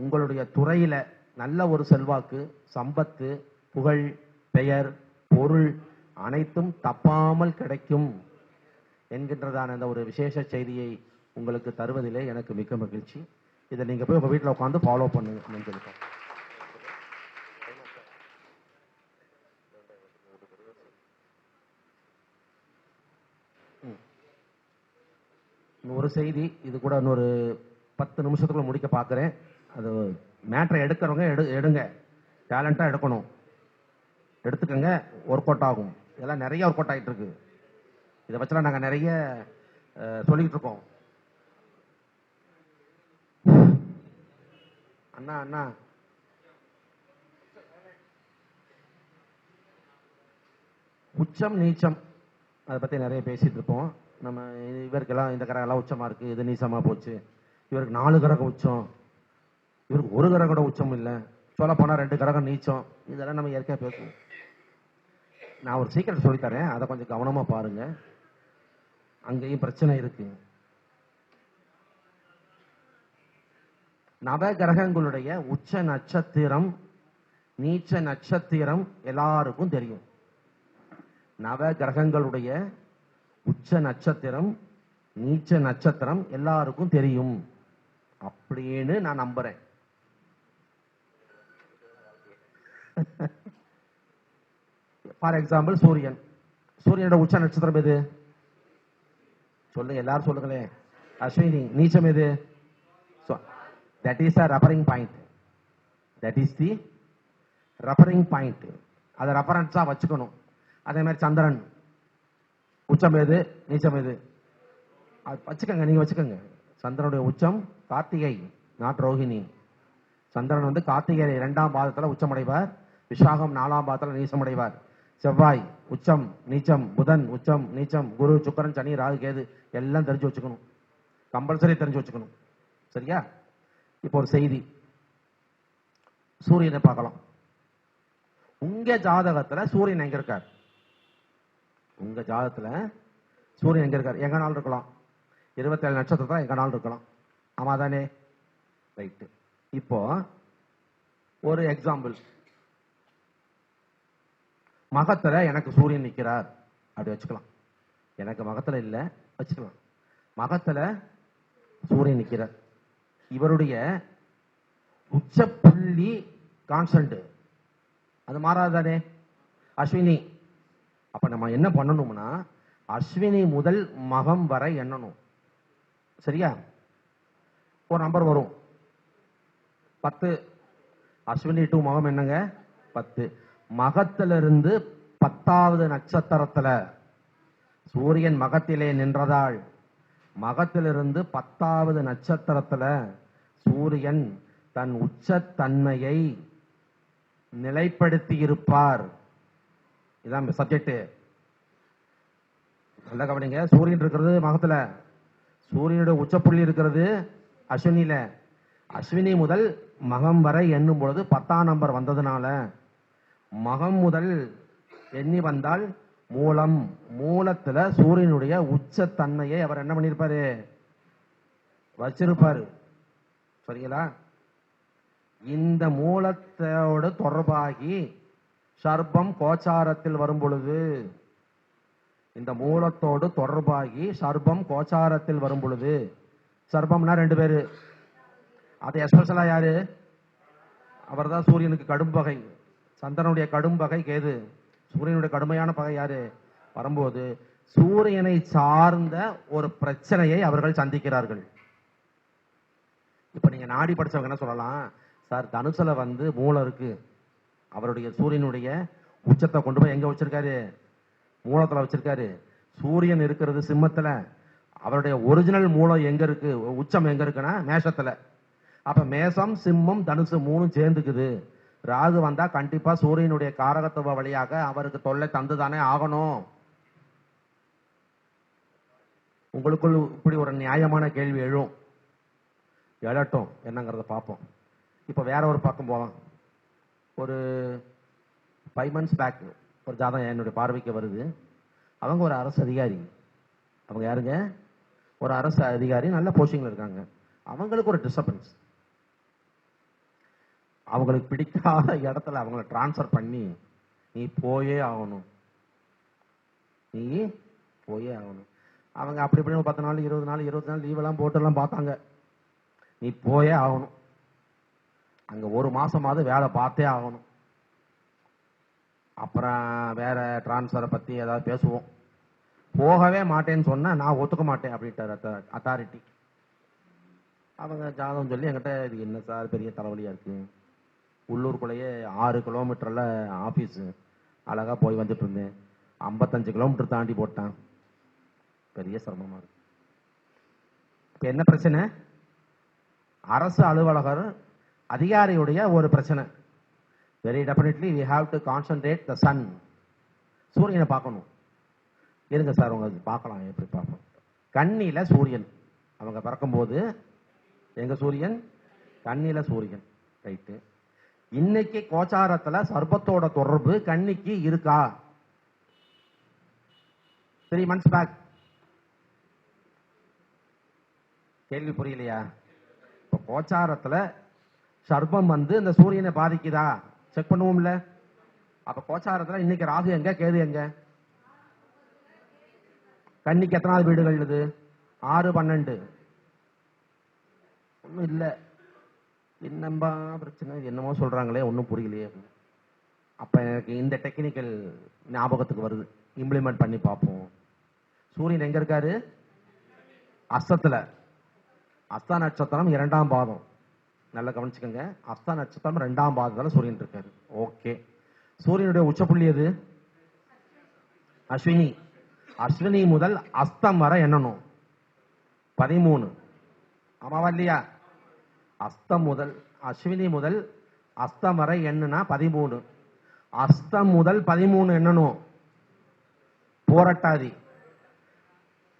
உங்களுடைய துறையில நல்ல ஒரு செல்வாக்கு, சம்பத்து, புகழ், பெயர், பொருள் அனைத்தும் தப்பாமல் கிடைக்கும் என்கின்றதான அந்த ஒரு விசேஷ செய்தியை உங்களுக்கு தருவதிலே எனக்கு மிக்க மகிழ்ச்சி. இதை நீங்க போய் உங்க வீட்டில் உட்காந்து ஃபாலோ பண்ணுங்க அப்படின்னு சொல்லிட்டோம். ஒரு செய்தி, இது கூட இன்னொரு 10 நிமிஷத்துக்குள்ள முடிக்க பார்க்குறேன். அது மேட்ரை எடுக்கிறவங்க எடுங்க, டேலண்டாக எடுக்கணும், எடுத்துக்கங்க, ஒர்க் அவுட் ஆகும். இதெல்லாம் நிறைய ஒர்க் அவுட் ஆகிட்டு இருக்கு. இதை வச்செல்லாம் நாங்கள் நிறைய சொல்லிக்கிட்டு இருக்கோம். அண்ணா உச்சம் நீச்சம் அதை பற்றி நிறைய பேசிட்டு இருப்போம். நம்ம இவருக்கெல்லாம் இந்த கிரகெல்லாம் உச்சமா இருக்கு, இது நீச்சமா போச்சு, இவருக்கு 4 கிரகம் உச்சம், இவருக்கு 1 கிரகம் கூட உச்சம் இல்லை, சொல்ல போனா 2 கிரகம் நீச்சம், இதெல்லாம் நம்ம இயற்கையா பேசுவோம். நான் ஒரு சீக்கிரம் சொல்லித்தரேன், அதை கொஞ்சம் கவனமா பாருங்க. அங்கேயும் பிரச்சனை இருக்கு. நவ கிரகங்களுடைய உச்ச நட்சத்திரம், நீச்ச நட்சத்திரம் எல்லாருக்கும் தெரியும். நவ கிரகங்களுடைய உச்ச நட்சத்திரம், நீச்ச நட்சத்திரம் எல்லாருக்கும் தெரியும் அப்படின்னு நான் நம்புறேன். ஃபார் எக்ஸாம்பிள் சூரியனோட உச்ச நட்சத்திரம் எது சொல்லுங்க, எல்லாரும் சொல்லுங்களேன். அஸ்வினி. நீச்சம் எது? That is a referring point. That is the referring point. அதை ரெஃபரன்ஸா வச்சுக்கணும். அதே மாதிரி சந்திரன் உச்சம் எது, நீச்சம் எது, வச்சுக்கோங்க, நீங்க வச்சுக்கோங்க. சந்திரனுடைய உச்சம் கார்த்திகை, நாட் ரோஹிணி. சந்திரன் கார்த்திகை 2ஆம் பாதத்துல உச்சமடைவார், விசாகம் 4ஆம் பாதத்துல நீசமடைவார். செவ்வாய் உச்சம் நீச்சம், புதன் உச்சம் நீச்சம், குரு சுக்கிரன் சனி ராகு கேது எல்லாம் தெரிஞ்சு வச்சுக்கணும், கம்பல்சரி தெரிஞ்சு வச்சுக்கணும். சரியா? இப்போ ஒரு செய்தி, சூரியனை பார்க்கலாம். உங்க ஜாதகத்துல சூரியன் எங்க இருக்கார்? உங்க ஜாதகத்துல சூரியன் எங்க இருக்கார்? எங்க நாள் இருக்கலாம், 27 நட்சத்திரத்துல எங்க நாள் இருக்கலாம். ஆமா தானே? ரைட்டு. இப்போ ஒரு எக்ஸாம்பிள், மகத்துல எனக்கு சூரியன் நிற்கிறார் அப்படி வச்சுக்கலாம். எனக்கு மகத்துல இல்லை வச்சுக்கலாம். மகத்துல சூரியன் நிற்கிறார். இவருடைய உச்ச புள்ளி கான்ஸ்டன்ட், அது மாறாதானே? அஸ்வினி. அப்ப நம்ம என்ன பண்ணணும்னா அஸ்வினி முதல் மகம் வரை எண்ணணும். சரியா? ஒரு நம்பர் வரும் 10. அஸ்வினி டு மகம் என்னங்க? 10. மகத்திலிருந்து 10வது நட்சத்திரத்துல சூரியன் மகத்திலே நின்றதால் மகத்திலிருந்து 10வது நட்சத்திரத்துல சூரியன் தன் உச்சத்தன்மையை நிலைப்படுத்தி இருப்பார். இதான் சப்ஜெக்ட். நல்ல கவனிங்க. சூரியன் இருக்கிறது மகத்துல, சூரியனுடைய உச்சப்புள்ளி இருக்கிறது அஸ்வினியில. அஸ்வினி முதல் மகம் வரை எண்ணும் பொழுது 10ஆம் நம்பர் வந்ததுனால மகம் முதல் எண்ணி வந்தால் மூலம், மூலத்துல சூரியனுடைய உச்சத்தன்மையை அவர் என்ன பண்ணிருப்பாரு? வச்சிருப்பாரு. சரிங்களா? இந்த மூலத்தோடு தொடர்பாகி சர்ப்பம் கோச்சாரத்தில் வரும் பொழுது, இந்த மூலத்தோடு தொடர்பாகி சர்ப்பம் கோச்சாரத்தில் வரும் பொழுது, சர்ப்பம்னா 2 பேரு, அது எஸ்பெஷலா யாரு? அவர் தான் சூரியனுக்கு கடும் பகை. சந்திரனுடைய கடும் பகை கேது, சூரியனுடைய கடுமையான பகை யாரு? வரும்போது சூரியனை சார்ந்த ஒரு பிரச்சனையை அவர்கள் சந்திக்கிறார்கள். இப்ப நீங்க நாடி படிச்சவங்க என்ன சொல்லலாம், சார் தனுசுல மூலம் இருக்கு, அவருடைய சூரியனுடைய உச்சத்தை கொண்டு போய் எங்க வச்சிருக்காரு? மூலத்துல வச்சிருக்காரு. சூரியன் இருக்கிறது சிம்மத்துல, அவருடைய ஒரிஜினல் மூலம் எங்க இருக்கு? உச்சம் எங்க இருக்குன்னா மேஷத்துல. அப்ப மேசம் சிம்மம் தனுசு 3 சேர்ந்துக்குது. ராகு வந்தா கண்டிப்பா சூரியனுடைய காரகத்துவ வழியாக அவருக்கு தொல்லை தந்துதானே ஆகணும். உங்களுக்குள் இப்படி ஒரு நியாயமான கேள்வி எழும். எழட்டும், என்னங்கிறத பார்ப்போம். இப்ப வேற ஒரு பக்கம் போலாம். ஒரு 5 months பேக் ஒரு ஜாதகம் என்னுடைய பார்வைக்கு வருது. அவங்க ஒரு அரசு அதிகாரி. அவங்க யாருங்க? ஒரு அரசு அதிகாரி, நல்ல போஸ்டிங்ல இருக்காங்க. அவங்களுக்கு ஒரு டிஸ்டர்பன்ஸ், அவங்களுக்கு பிடிக்காத இடத்துல அவங்கள டிரான்ஸ்பர் பண்ணி நீ போயே ஆகணும், நீ போயே ஆகணும். அவங்க அப்படி இப்படி 10 நாள் 20 நாள் 20 நாள் லீவ் எல்லாம் போட்டு எல்லாம் பார்த்தாங்க. நீ போயே ஆகணும், அங்க 1 மாசமாவது வேலை பார்த்தே ஆகணும். அப்புறம் வேற டிரான்ஸ்பரை பத்தி ஏதாவது பேசுவோம். போகவே மாட்டேன்னு சொன்னா நான் ஒத்துக்க மாட்டேன் அப்படின்ட்டு அத்தாரிட்டி. அவங்க ஜாதகம் சொல்லி என்கிட்ட, இது என்ன சார் பெரிய தலைவலியா இருக்கு, உள்ளூருக்குள்ளேயே 6 கிலோமீட்டர்ல ஆபீஸ், அழகா போய் வந்துட்டு இருந்தேன், 55 கிலோமீட்டர் தாண்டி போட்டான், பெரிய சிரமமா இருக்கு. இப்ப என்ன பிரச்சனை? அரசு அலுவலகர் அதிகாரியுடைய ஒரு பிரச்சனை. Very definitely we have to concentrate the sun. சூரியனை பார்க்கணும். இருங்க சார், உங்க பார்க்கலாம், எப்படி பார்ப்போம். கண்ணில சூரியன், அவங்க பிறக்கும்போது எங்க சூரியன்? கண்ணில சூரியன். ரைட்டு. இன்னைக்கு கோச்சாரத்துல சர்ப்பத்தோட தொடர்பு கண்ணிக்கு இருக்கா? 3 months பேக். கேள்வி புரியலையா? இப்ப கோச்சாரத்துல சர்ப்பம் இந்த சூரியனை பாதிக்குதா? செக் பண்ணுவோம்ல. அப்ப கோச்சாரத்துல இன்னைக்கு ராகு எங்க, கேது எங்க? கன்னிக்கு எத்தனாவது வீடுகள் இது? 6, 12. ஒன்னும் இல்ல, என்னம்பா பிரச்சனை, என்னமோ சொல்றாங்களே, ஒன்னும் புரியலையே. அப்ப எனக்கு இந்த டெக்னிக்கல் ஞாபகத்துக்கு வருது, இம்ப்ளிமெண்ட் பண்ணி பார்ப்போம். சூரியன் எங்க இருக்காரு? அஸ்தத்துல. அஸ்த நட்சத்திரம் 2ஆம் பாதம். நல்லா கவனிச்சுக்கோங்க. அஸ்த நட்சத்திரம் 2ஆம் பாதத்துல சூரியன் இருக்காரு. ஓகே. சூரியனுடைய உச்சப்புள்ளி எது? அஸ்வினி. அஸ்வினி முதல் அஸ்தம் வரை எண்ணணும் 13. ஆமாவா இல்லையா? அஸ்தம் முதல், அஸ்வினி முதல் அஸ்தம் வரை எண்ணுனா 13. அஸ்தம் முதல் 13 எண்ணணும். போரட்டாதி.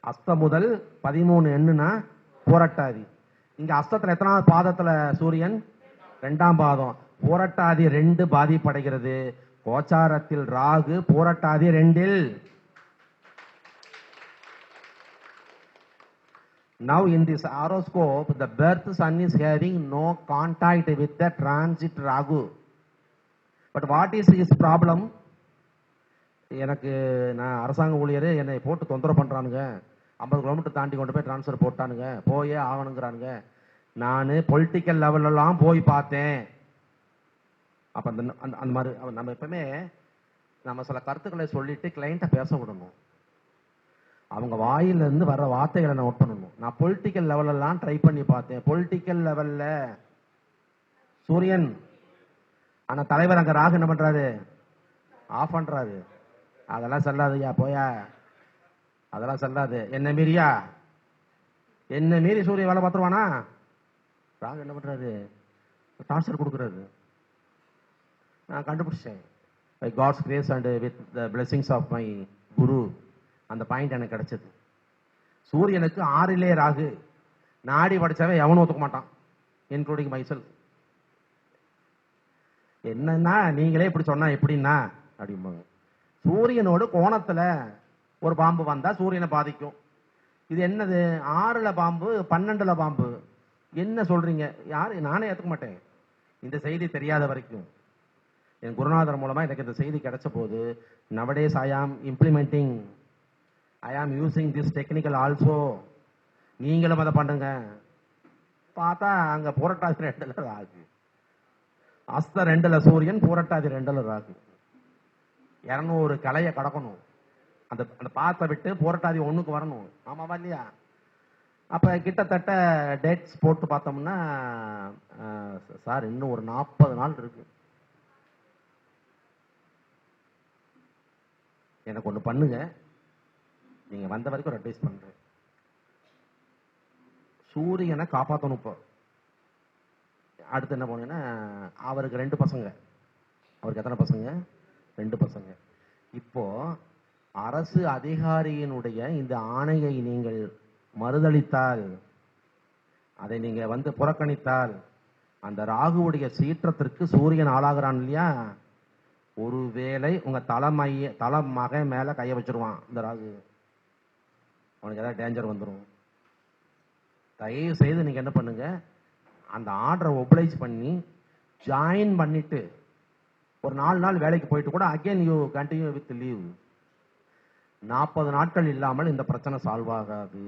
அஸ்தம் முதல் 13 எண்ணுனா போரட்டாதி. இங்க அஸ்தத்துல எத்தனாவது பாதத்துல சூரியன்? 2ஆம் பாதம். போரட்டாதி 2 பாதிப்படைகிறது. கோச்சாரத்தில் Rahu போரட்டாதி 2இல். Now in this horoscope, the birth sun is having no contact with the transit Ragu. But what is his problem? எனக்கு நான் அரசாங்க ஊழியர், என்னை போட்டு தொந்தரவு பண்றானுங்க. 50 கிலோமீட்டர் தாண்டி கொண்டு போய் டிரான்ஸ்ஃபர் போட்டானுங்க, போயே ஆகணுங்கிறானுங்க. நான் பொலிட்டிக்கல் லெவலெல்லாம் போய் பார்த்தேன். அப்ப அந்த மாதிரி நம்ம எப்பவுமே நம்ம சில கருத்துக்களை சொல்லிட்டு கிளைண்ட்டை பேச விடணும். அவங்க வாயிலிருந்து வர்ற வார்த்தைகளை நோட் பண்ணணும். நான் பொலிட்டிக்கல் லெவலெல்லாம் ட்ரை பண்ணி பார்த்தேன். பொலிட்டிக்கல் லெவல்ல சூரியன், ஆனா தலைவர் அங்க ராகு என்ன பண்றாரு? ஆஃப் பண்றாரு. அதெல்லாம் செல்லாதுயா, போயா, அதெல்லாம் செல்லாது. என்ன மீறியா? என்ன மீறி சூரியன் வேலை பார்த்துருவானா? ராகு என்ன பண்றாரு? டார்ச்சர் கொடுக்குறாரு. நான் கண்டுபிடிச்சேன். By God's grace and with the blessings of my guru அந்த பாயிண்ட் எனக்கு கிடைச்சது. சூரியனுக்கு 6லே ராகு. நாடி படிச்சவன் எவனும் ஒத்துக்க மாட்டான், இன்க்ளூடிங் மைசெல்ஃப். என்னன்னா நீங்களே இப்படி சொன்னா எப்படின்னா அப்படிம்பாங்க. சூரியனோட கோணத்துல ஒரு பாம்பு வந்தா சூரியனை பாதிக்கும். இது என்னது? 6ல பாம்பு, 12ல பாம்பு. என்ன சொல்றீங்க? யாரு? நானே ஏத்துக்க மாட்டேன் இந்த செய்தி தெரியாத வரைக்கும். என் குருநாதர் மூலமா எனக்கு இந்த செய்தி கிடைச்ச போது, nowadays I am implementing, I am using this technical also. நீங்களும் அதை பண்ணுங்க. பார்த்தா அங்க புரட்டாதி 2ல ராகு, அஸ்த 2ல சூரியன், புரட்டாதி 2ல ராகு. 200 கலையை கடக்கணும். அந்த அந்த பாத்தை விட்டு புரட்டாதி 1க்கு வரணும். ஆமாவா இல்லையா? அப்ப கிட்டத்தட்ட டேட்ஸ் போட்டு பார்த்தோம்னா, சார் இன்னும் ஒரு 40 நாள் இருக்கு. எனக்கு ஒண்ணு பண்ணுங்க, நீங்க வந்த வரைக்கும் ஒரு அட்வைஸ் பண்றேன். சூரியனை காப்பாற்றணும். இப்போ அடுத்து என்ன போனீங்கன்னா, அவருக்கு 2 பசங்க. அவருக்கு எத்தனை பசங்க? 2 பசங்க. இப்போ அரசு அதிகாரியினுடைய இந்த ஆணையை நீங்கள் மறுதளித்தால், அதை நீங்க புறக்கணித்தால், அந்த ராகுவுடைய சீற்றத்திற்கு சூரியன் ஆளாகிறான் இல்லையா? ஒருவேளை உங்க தலை மகன் மேல கைய வச்சிருவான் இந்த ராகு. அவனுக்கு ஏதாவது டேஞ்சர் வந்துடும். தயவு செய்து நீங்க என்ன பண்ணுங்க, அந்த ஆர்டரை ஒப்ளைஸ் பண்ணி ஜாயின் பண்ணிட்டு ஒரு 4 நாள் வேலைக்கு போயிட்டு கூட again you continue with leave. 40 நாட்கள் இல்லாமல் இந்த பிரச்சனை சால்வ் ஆகாது.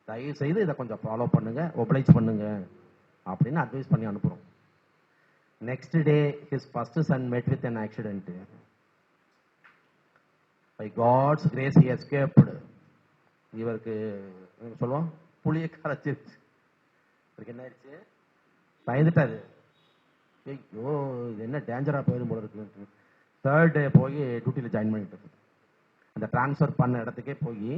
தயவு செய்து இதை கொஞ்சம் ஃபாலோ பண்ணுங்க, ஒப்ளைஸ் பண்ணுங்க அப்படின்னு அட்வைஸ் பண்ணி அனுப்புறோம். Next day his first son met with an accident. By God's grace he escaped. இவருக்கு சொல்லுவோம் புளிய கரைச்சிருச்சு. இவருக்கு என்ன ஆயிடுச்சு? பயந்துட்டாரு. ஐயோ இது என்ன டேஞ்சரா போயிடும் போல இருக்கு. 3rd டே போய் டியூட்டியில் ஜாயின் பண்ணிட்டு, அந்த டிரான்ஸ்ஃபர் பண்ண இடத்துக்கே போய்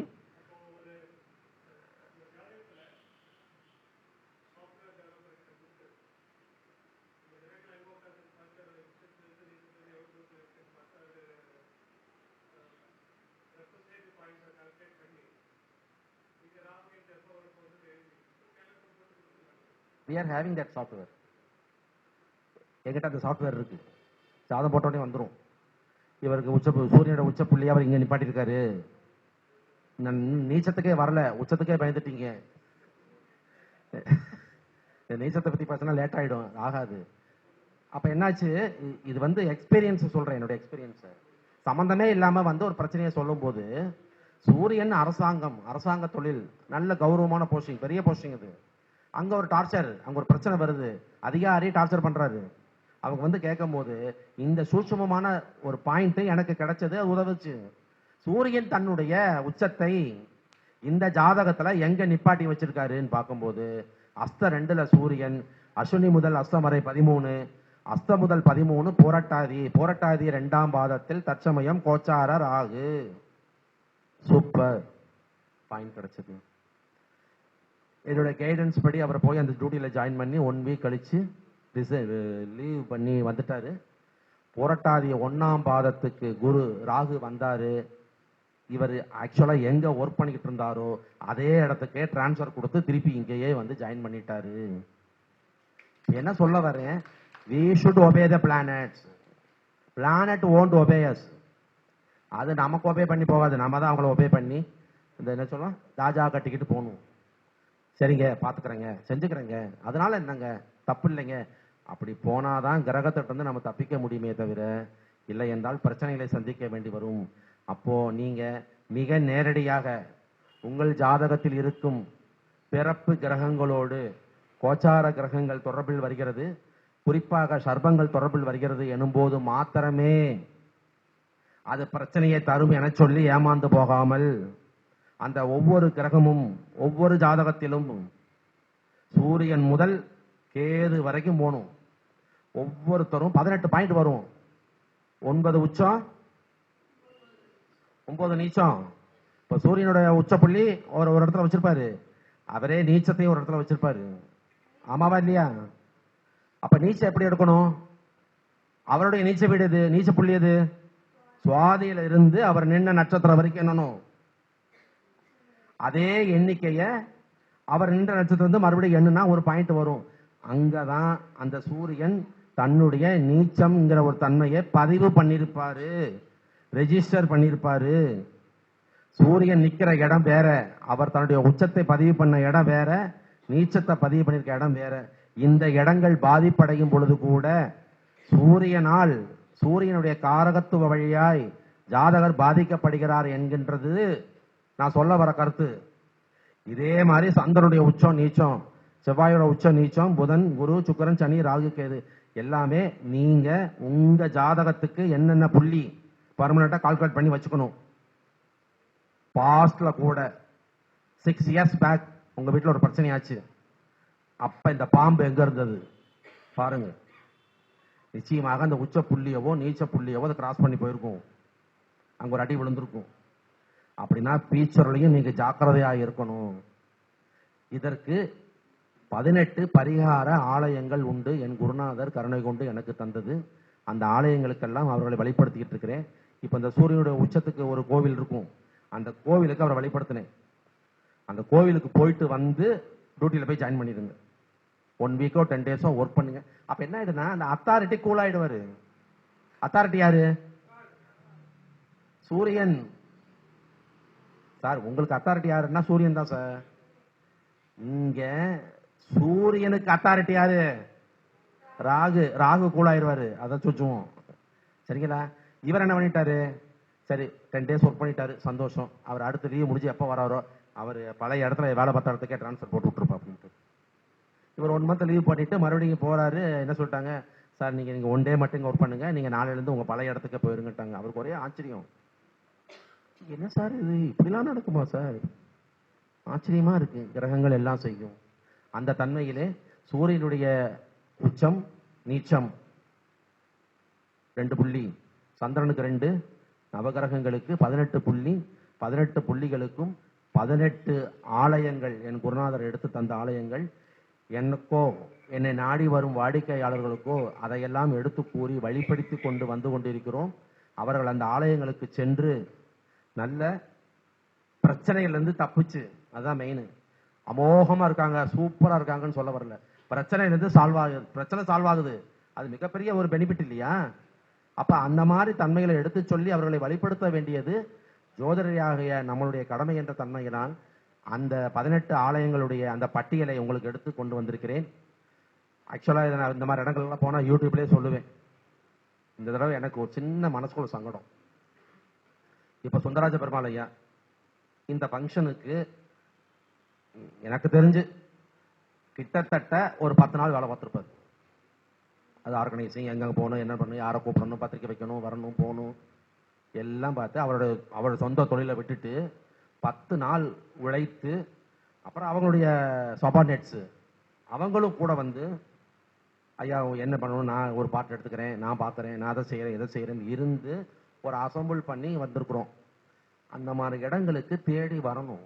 we are having that software. எங்கிட்ட அந்த சாஃப்ட்வேர் இருக்கு. சாதம் போட்ட உடனே வந்துடும். இவருக்கு சூரியனோட உச்ச புள்ளியை அவர் இங்க நிப்பாட்டிருக்காரு. நீச்சத்துக்கே வரல, உச்சத்துக்கே பயந்துட்டீங்க. நீச்சத்தை பத்தி பேசினா லேட் ஆயிடும், ஆகாது. அப்ப என்னாச்சு? இது எக்ஸ்பீரியன்ஸ் சொல்றேன், என்னோட எக்ஸ்பீரியன்ஸ். சம்பந்தமே இல்லாம ஒரு பிரச்சனையை சொல்லும் போது, சூரியன் அரசாங்க தொழில், நல்ல கௌரவமான போஸ்டிங், பெரிய போஸ்டிங். அது அங்க ஒரு டார்ச்சர், அங்க ஒரு பிரச்சனை வருது, அதிகாரி டார்ச்சர் பண்றாரு. அவங்க கேட்கும் போது இந்த சூட்சமமான ஒரு பாயிண்ட் எனக்கு கிடைச்சது, உதவுச்சு. சூரியன் தன்னுடைய உச்சத்தை இந்த ஜாதகத்துல எங்க நிப்பாட்டி வச்சிருக்காருன்னு பார்க்கும்போது, அஸ்த 2ல சூரியன், அஸ்வினி முதல் அஸ்தம் வரை 13, அஸ்த முதல் 13 போரட்டாதி 2ஆம் பாதத்தில் தற்சமயம் கோச்சார ராகு. சூப்பர் பாயிண்ட் கிடைச்சது. என்னோட கைடன்ஸ் படி அவர் போய் அந்த டியூட்டியில ஜாயின் பண்ணி 1 வீக் கழிச்சு லீவ் பண்ணி வந்துட்டாரு. புரட்டாதி 1ஆம் பாதத்துக்கு குரு ராகு வந்தாரு. இவர் ஆக்சுவலா எங்க ஒர்க் பண்ணிக்கிட்டு இருந்தாரோ அதே இடத்துக்கே டிரான்ஸ்ஃபர் கொடுத்து திருப்பி இங்கேயே வந்து ஜாயின் பண்ணிட்டாரு. என்ன சொல்ல வரேன், we should obey the planets. Planet won't obey us. அது நமக்கு ஒபே பண்ணி போகாது, நம்ம தான் அவங்கள ஒபே பண்ணி இந்த என்ன சொல்லலாம் ராஜா கட்டிக்கிட்டு போகணும். சரிங்க பார்த்துக்கிறேங்க செஞ்சுக்கிறேங்க அதனால என்னங்க தப்பு இல்லைங்க, அப்படி போனாதான் கிரகத்திட்ட இருந்து நம்ம தப்பிக்க முடியுமே தவிர இல்லை என்றால் பிரச்சனைகளை சந்திக்க வேண்டி வரும். அப்போ நீங்க மிக நேரடியாக உங்கள் ஜாதகத்தில் இருக்கும் பிறப்பு கிரகங்களோடு கோச்சார கிரகங்கள் தொடர்பில் வருகிறது, குறிப்பாக சர்ப்பங்கள் தொடர்பில் வருகிறது எனும்போது மாத்திரமே அது பிரச்சனையை தரும் என சொல்லி ஏமாந்து போகாமல், அந்த ஒவ்வொரு கிரகமும் ஒவ்வொரு ஜாதகத்திலும் சூரியன் முதல் கேது வரைக்கும் போகணும். ஒவ்வொருத்தரும் 18 பாயிண்ட் வரும். 9 உச்சம் 9 நீச்சம். இப்ப சூரியனுடைய உச்ச புள்ளி ஒரு இடத்துல வச்சிருப்பாரு, அவரே நீச்சத்தையும் ஒரு இடத்துல வச்சிருப்பாரு. ஆமாவா இல்லையா? அப்ப நீச்சம் எப்படி எடுக்கணும்? அவருடைய நீச்ச வீடு எது, நீச்ச புள்ளி எது? சுவாதியில இருந்து அவர் நின்ன நட்சத்திரம் வரைக்கும் என்னணும் அதே எண்ணிக்கைய அவர் நின்ற நட்சத்திரம் வந்து மறுபடியும் எண்ணுனா ஒரு பாயிண்ட் வரும். அங்கதான் அந்த சூரியன் தன்னுடைய நீச்சம்ங்கிற ஒரு தன்மையை பதிவு பண்ணிருப்பாரு, ரெஜிஸ்டர் பண்ணிருப்பாரு. சூரியன் நிக்கிற இடம் வேற, அவர் தன்னுடைய உச்சத்தை பதிவு பண்ண இடம் வேற, நீச்சத்தை பதிவு பண்ணிருக்க இடம் வேற. இந்த இடங்கள் பாதிப்படையும் பொழுது கூட சூரியனால் சூரியனுடைய காரகத்துவ வழியாய் ஜாதகர் பாதிக்கப்படுகிறார் என்கின்றது நான் சொல்ல வர கருத்து. இதே மாதிரி சந்திரனுடைய உச்சம் நீச்சம், செவ்வாயோட உச்சம் நீச்சம், புதன் குரு சுக்கிரன் சனி ராகு கேது எல்லாமே நீங்க உங்க ஜாதகத்துக்கு என்னென்ன புள்ளி பர்மனண்டா கால்குலேட் பண்ணி வச்சுக்கணும். பாஸ்ட்ல கூட 6 இயர்ஸ் பேக் உங்க வீட்டுல ஒரு பிரச்சனையாச்சு, அப்ப இந்த பாம்பு எங்க இருந்தது பாருங்க. நிச்சயமாக அந்த உச்ச புள்ளியவோ நீச்ச புள்ளியவோ அதை கிராஸ் பண்ணி போயிருக்கும், அங்க ஒரு அடி விழுந்திருக்கும். அப்படின்னா பீச்சர்லையும் நீங்க ஜாக்கிரதையா இருக்கணும். இதற்கு 18 பரிகார ஆலயங்கள் உண்டு, என் குருநாதர் கருணை கொண்டு எனக்கு தந்தது. அந்த ஆலயங்களுக்கெல்லாம் அவர்களை வழிபடுத்திக்கிட்டு இருக்கிறேன். இப்ப இந்த சூரியனுடைய உச்சத்துக்கு ஒரு கோவில் இருக்கும், அந்த கோவிலுக்கு அவரை வழிபடுத்தினேன். அந்த கோவிலுக்கு போயிட்டு வந்து டியூட்டியில போய் ஜாயின் பண்ணிடுங்க. 1 வீக்கோ 10 டேஸோ ஒர்க் பண்ணுங்க. அப்ப என்ன ஆயிடுனா அந்த அத்தாரிட்டி கூல் ஆயிடுவாரு. அத்தாரிட்டி யாரு? சூரியன் சார். உங்களுக்கு அத்தாரிட்டி யாருன்னா சூரியன் தான் சார். இங்க சூரியனுக்கு அத்தாரிட்டி யாரு? ராகு. ராகு கூல் ஆயிடுவாரு, அதான் சுச்சுவோம். சரிங்களா? இவர் என்ன பண்ணிட்டாரு, சரி 10 டேஸ் ஒர்க் பண்ணிட்டாரு, சந்தோஷம். அவர் அடுத்த லீவ் முடிஞ்சு எப்போ வராரோ அவர் பழைய இடத்துல வேலை பார்த்த இடத்துக்கே டிரான்ஸ்ஃபர் போட்டு விட்டுருப்பா அப்படின்ட்டு. இவர் 1 மந்த் லீவ் பண்ணிட்டு மறுபடியும் போறாரு. என்ன சொல்லிட்டாங்க, சார் நீங்க 1 டே மட்டும் ஒர்க் பண்ணுங்க, நீங்க நாளையில இருந்து உங்க பழைய இடத்துக்கு போயிருங்கட்டாங்க. அவருக்கு ஒரே ஆச்சரியம், என்ன சார் இது இப்படிலாம் நடக்குமா சார்? ஆச்சரியமா இருக்கு. கிரகங்கள் எல்லாம் செய்யும். அந்த தன்மையிலே சூரியனுடைய உச்சம் நீச்சம் 2 புள்ளி, சந்திரனுக்கு 2, நவகிரகங்களுக்கு 18 புள்ளி. 18 புள்ளிகளுக்கும் 18 ஆலயங்கள், என் குருநாதர் எடுத்து தந்த ஆலயங்கள். எனக்கோ என்னை நாடி வரும் வாடிக்கையாளர்களுக்கோ அதையெல்லாம் எடுத்து கூறி வழிபடுத்தி கொண்டு வந்து கொண்டிருக்கிறோம். அவர்கள் அந்த ஆலயங்களுக்கு சென்று நல்ல பிரச்சனையிலிருந்து தப்பிச்சு, அதுதான் மெயின். அமோகமா இருக்காங்க, சூப்பரா இருக்காங்கன்னு சொல்ல வரல, பிரச்சனையிலிருந்து சால்வ் ஆகுது. பிரச்சனை சால்வ் ஆகுது, அது மிகப்பெரிய ஒரு பெனிஃபிட் இல்லையா? அப்ப அந்த மாதிரி தன்மைகளை எடுத்து சொல்லி அவர்களை வழிபடுத்த வேண்டியது ஜோதிடராகிய நம்மளுடைய கடமை என்ற தன்மையினால் அந்த 18 ஆலயங்களுடைய அந்த பட்டியலை உங்களுக்கு எடுத்து கொண்டு வந்திருக்கிறேன். ஆக்சுவலா இதை நான் இந்த மாதிரி இடங்கள்லாம் போனா யூடியூப்லேயே சொல்லுவேன். இந்த தடவை எனக்கு ஒரு சின்ன மனசுக்குள்ள சங்கடம். இப்ப சுந்தராஜ பெருமாள் ஐயா இந்த ஃபங்க்ஷனுக்கு எனக்கு தெரிஞ்சு கிட்டத்தட்ட ஒரு 10 நாள் வேலை பார்த்துருப்பாரு. அது ஆர்கனைசிங், எங்க போகணும், என்ன பண்ணணும், யாரை கூப்பிடணும், பத்திரிக்கை வைக்கணும், வரணும், போகணும் எல்லாம் பார்த்து அவரோட சொந்த தொழிலை விட்டுட்டு 10 நாள் உழைத்து, அப்புறம் அவங்களுடைய சபார்டினேட்ஸ் அவங்களும் கூட வந்து ஐயா என்ன பண்ணணும், நான் ஒரு பாட்டு எடுத்துக்கிறேன், நான் பார்க்குறேன், நான் அதை செய்கிறேன், எதை செய்கிறேன்னு இருந்து ஒரு அசம்பிள் பண்ணி வந்திருக்கிறோம். அந்த மாதிரி இடங்களுக்கு தேடி வரணும்,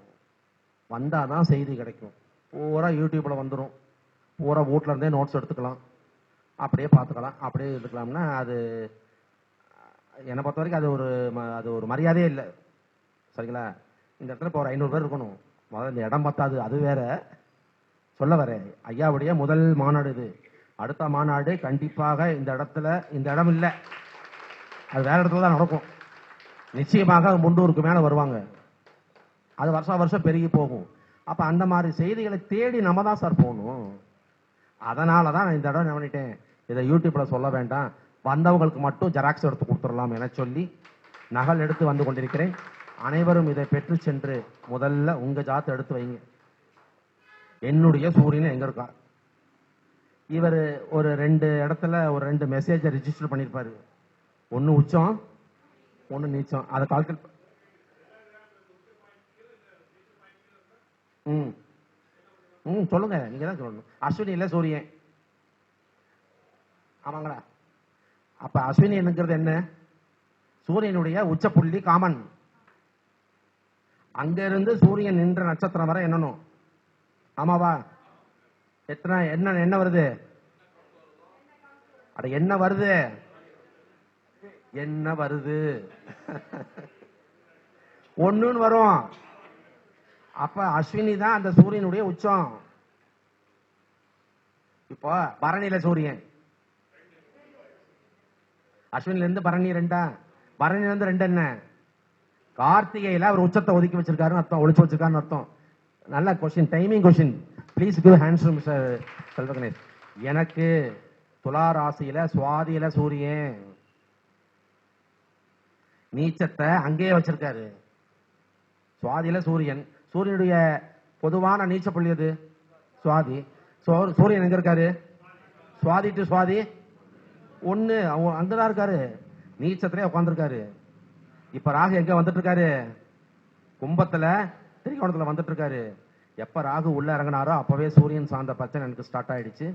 வந்தாதான் செய்தி கிடைக்கும். பூரா யூடியூப்ல வந்துடும், பூரா வீட்டில் இருந்தே நோட்ஸ் எடுத்துக்கலாம், அப்படியே பார்த்துக்கலாம், அப்படியே எடுக்கலாம்னா அது என்னை பொறுத்த வரைக்கும் அது ஒரு மரியாதையே இல்லை. சரிங்களா? இந்த இடத்துல இப்போ ஒரு 500 பேர் இருக்கணும். முதல்ல இந்த இடம் பத்தாது, அது வேற. சொல்ல வரேன், ஐயாவுடைய முதல் மாநாடு இது. அடுத்த மாநாடு கண்டிப்பாக இந்த இடம் இல்லை, அது வேற இடத்துல தான் நடக்கும். நிச்சயமாக 300க்கு மேல வருவாங்க. அது வருஷம் பெருகி போகும். அப்ப அந்த மாதிரி செய்திகளை தேடி நம்ம தான் சார் போகணும். அதனால தான் நான் இந்த இடம் என்ன பண்ணிட்டேன், இதை யூடியூப்ல சொல்ல வேண்டாம், வந்தவங்களுக்கு மட்டும் ஜெராக்ஸ் எடுத்து கொடுத்துடலாம் என சொல்லி நகல் எடுத்து வந்து கொண்டிருக்கிறேன். அனைவரும் இதை பெற்று சென்று முதல்ல உங்க ஜாத்தை எடுத்து வைங்க. என்னுடைய சூரியன் எங்க இருக்கா? இவர் ஒரு 2 இடத்துல ஒரு 2 மெசேஜை ரிஜிஸ்டர் பண்ணியிருப்பாரு. ஒன்னு உச்சம், ஒன்னு நீச்சம். அதை கால்குலேட் சொல்லுங்க, நீங்க தான் சொல்லணும். அஸ்வினி இல்ல சூரியன், ஆமாங்களா? அப்ப அஸ்வினி என்னங்கிறது என்ன? சூரியனுடைய உச்சப்புள்ளி காமன். அங்க இருந்து சூரியன் நின்ற நட்சத்திரம் வரை என்னணும், ஆமாவா? எத்தனை என்ன வருது? அட என்ன வருது? என்ன வருது? ஒண்ணுன்னு வரும். அப்ப அஸ்வினி தான் அந்த சூரியனுடைய உச்சம். இப்போ பரணியில சூரியன், அஸ்வினில இருந்து பரணி 2, பரணில இருந்து 2 என்ன? கார்த்திகையில அவர் உச்சத்தை ஒதுக்கி வச்சிருக்காருன்னு அர்த்தம், ஒளிச்சு வச்சிருக்காருன்னு அர்த்தம். நல்ல question, timing question. Please give hands to mister Selvaganesh. எனக்கு துலா ராசியில சுவாதியில சூரியன், நீச்சத்தை அங்கேயே வச்சிருக்காரு. சுவாதியில சூரியன், சூரியனுடைய பொதுவான நீச்ச புள்ளி எது? சுவாதி. சூரியன் எங்க இருக்காரு? சுவாதி டு சுவாதி ஒண்ணு, அங்கதான் இருக்காரு, நீச்சத்திலே உட்கார்ந்துருக்காரு. இப்ப ராகு எங்க வந்துட்டு இருக்காரு? கும்பத்துல திரிகோணத்துல வந்துட்டு இருக்காரு. எப்ப ராகு உள்ள இறங்கினாரோ அப்பவே சூரியன் சார்ந்த பிரச்சனை எனக்கு ஸ்டார்ட் ஆயிடுச்சு.